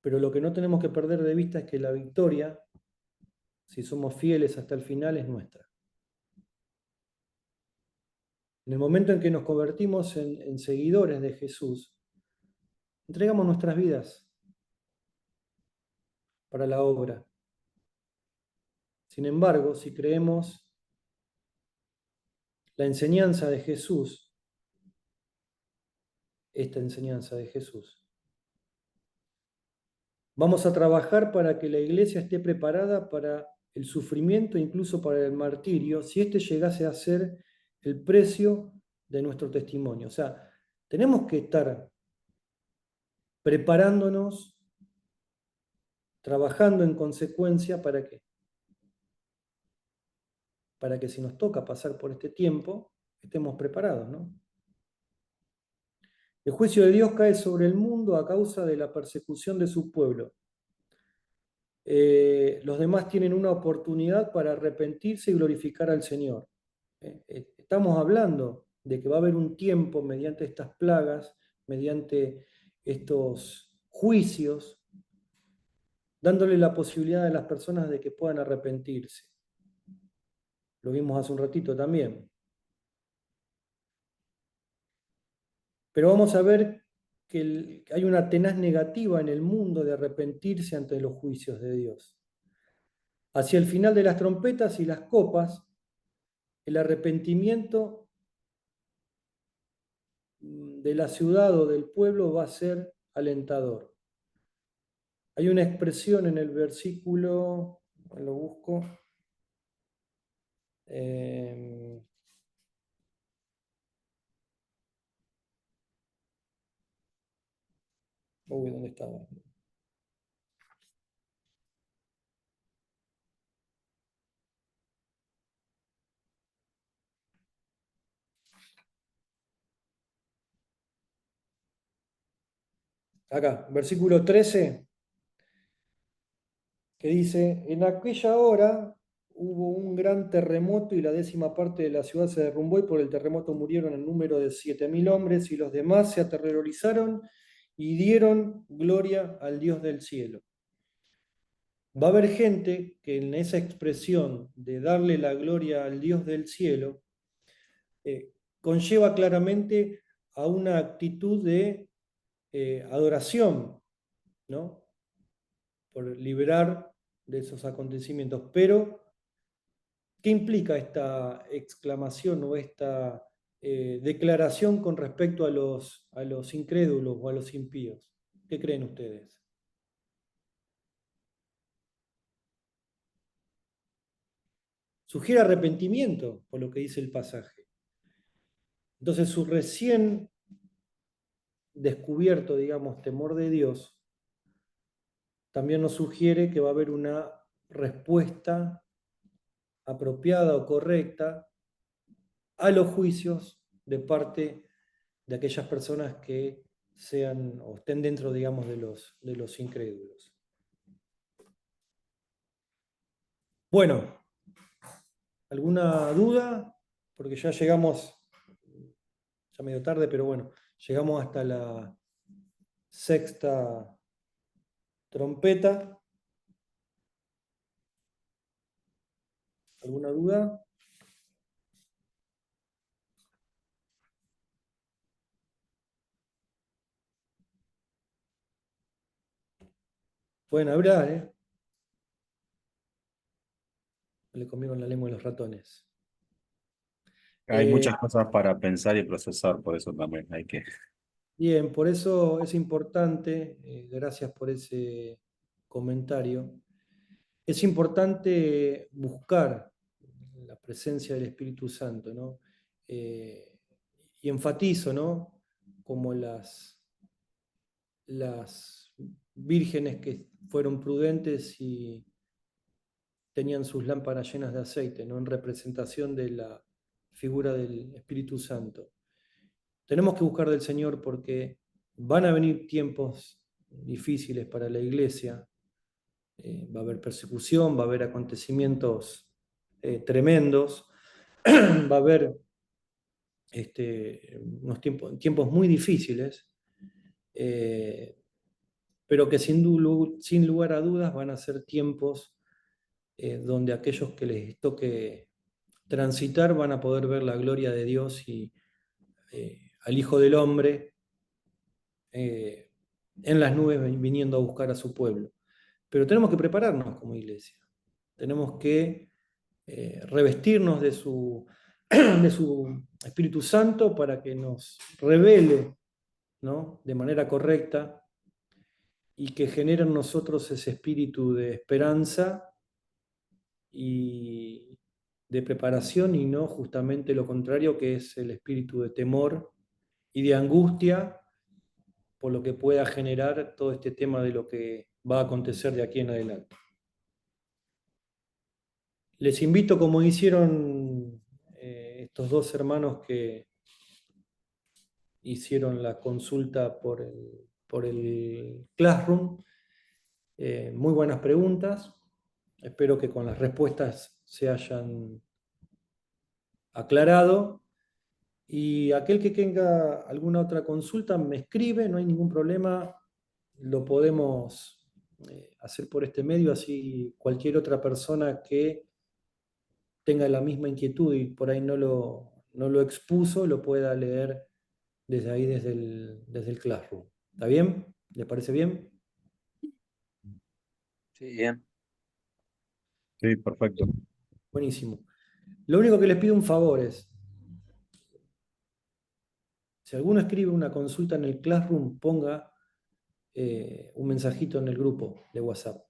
pero lo que no tenemos que perder de vista es que la victoria, si somos fieles hasta el final, es nuestra. En el momento en que nos convertimos en seguidores de Jesús, entregamos nuestras vidas para la obra. Sin embargo, si creemos la enseñanza de Jesús, esta enseñanza de Jesús, vamos a trabajar para que la iglesia esté preparada para el sufrimiento, incluso para el martirio, si este llegase a ser el precio de nuestro testimonio. O sea, tenemos que estar preparándonos, trabajando en consecuencia para qué. Para que si nos toca pasar por este tiempo, estemos preparados, ¿no? El juicio de Dios cae sobre el mundo a causa de la persecución de su pueblo. Los demás tienen una oportunidad para arrepentirse y glorificar al Señor. Estamos hablando de que va a haber un tiempo mediante estas plagas, mediante estos juicios, dándole la posibilidad a las personas de que puedan arrepentirse. Lo vimos hace un ratito también. Pero vamos a ver que hay una tenaz negativa en el mundo de arrepentirse ante los juicios de Dios. Hacia el final de las trompetas y las copas, el arrepentimiento de la ciudad o del pueblo va a ser alentador. Hay una expresión en el versículo, lo busco, ¿dónde estaba? Acá, versículo 13, que dice, en aquella hora hubo un gran terremoto y la 10ª parte de la ciudad se derrumbó y por el terremoto murieron en número de 7.000 hombres y los demás se aterrorizaron y dieron gloria al Dios del cielo. Va a haber gente que en esa expresión de darle la gloria al Dios del cielo conlleva claramente a una actitud de adoración, ¿no? Por liberar de esos acontecimientos. Pero, ¿qué implica esta exclamación o esta declaración con respecto a los incrédulos o a los impíos? ¿Qué creen ustedes? Sugiere arrepentimiento, por lo que dice el pasaje. Entonces su recién descubierto, digamos, temor de Dios, también nos sugiere que va a haber una respuesta apropiada o correcta a los juicios de parte de aquellas personas que sean o estén dentro, digamos, de los incrédulos. Bueno, ¿alguna duda? Porque ya llegamos, ya medio tarde, pero bueno, llegamos hasta la sexta trompeta. ¿Alguna duda? Pueden hablar, ¿eh? Le comieron la lengua a los ratones. Hay muchas cosas para pensar y procesar, por eso también hay que... Bien, por eso es importante, gracias por ese comentario, es importante buscar la presencia del Espíritu Santo, ¿no? Y enfatizo, ¿no? Como las vírgenes que fueron prudentes y tenían sus lámparas llenas de aceite, ¿no? En representación de la figura del Espíritu Santo. Tenemos que buscar del Señor porque van a venir tiempos difíciles para la iglesia. Va a haber persecución, va a haber acontecimientos tremendos, va a haber unos tiempos muy difíciles, pero que sin lugar a dudas van a ser tiempos donde aquellos que les toque transitar van a poder ver la gloria de Dios y al Hijo del Hombre en las nubes viniendo a buscar a su pueblo. Pero tenemos que prepararnos como iglesia. Tenemos que revestirnos de su Espíritu Santo para que nos revele, ¿no? De manera correcta y que genere en nosotros ese espíritu de esperanza y de preparación y no justamente lo contrario, que es el espíritu de temor y de angustia por lo que pueda generar todo este tema de lo que va a acontecer de aquí en adelante. Les invito, como hicieron estos dos hermanos que hicieron la consulta por el Classroom, muy buenas preguntas. Espero que con las respuestas se hayan aclarado. Y aquel que tenga alguna otra consulta me escribe, no hay ningún problema, lo podemos hacer por este medio, así cualquier otra persona que tenga la misma inquietud y por ahí no lo expuso, lo pueda leer desde ahí, desde el Classroom. ¿Está bien? ¿Les parece bien? Sí, bien. Sí, perfecto. Buenísimo. Lo único que les pido un favor es, si alguno escribe una consulta en el Classroom, ponga un mensajito en el grupo de WhatsApp.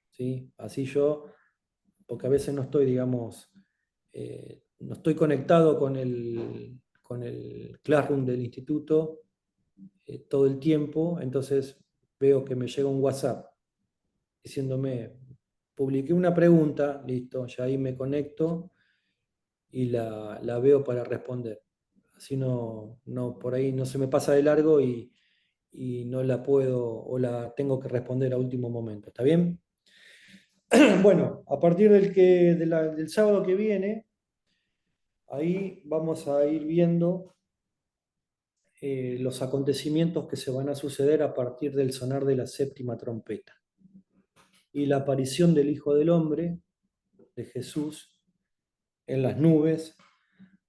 ¿Sí? Así yo, porque a veces no estoy, digamos, no estoy conectado con el Classroom del instituto todo el tiempo, entonces veo que me llega un WhatsApp diciéndome, publiqué una pregunta, listo, ya ahí me conecto y la veo para responder. Así no, por ahí no se me pasa de largo y no la puedo o la tengo que responder a último momento. ¿Está bien? Bueno, a partir del sábado que viene, ahí vamos a ir viendo los acontecimientos que se van a suceder a partir del sonar de la séptima trompeta y la aparición del Hijo del Hombre, de Jesús, en las nubes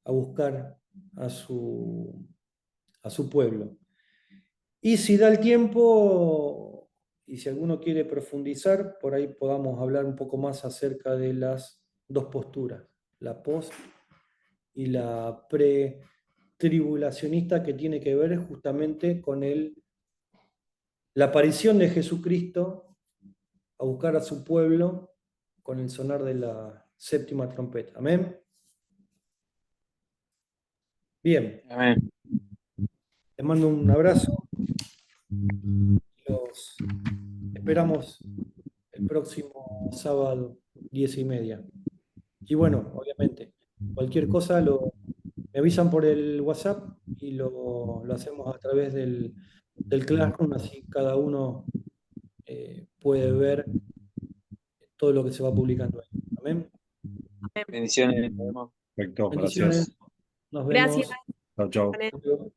a buscar a su pueblo. Y si da el tiempo, y si alguno quiere profundizar, por ahí podamos hablar un poco más acerca de las dos posturas, la post y la pre-tribulacionista, que tiene que ver justamente con la aparición de Jesucristo a buscar a su pueblo con el sonar de la séptima trompeta. Amén. Bien, Amén. les mando un abrazo. Los esperamos el próximo sábado, 10:30. Y bueno, obviamente, cualquier cosa me avisan por el WhatsApp y lo hacemos a través del Classroom, así cada uno puede ver todo lo que se va publicando ahí. Amén. Bendiciones. Nos vemos. Perfecto, Bendiciones. gracias. Nos Gracias. vemos. Chao, chao. Vale. Hasta luego.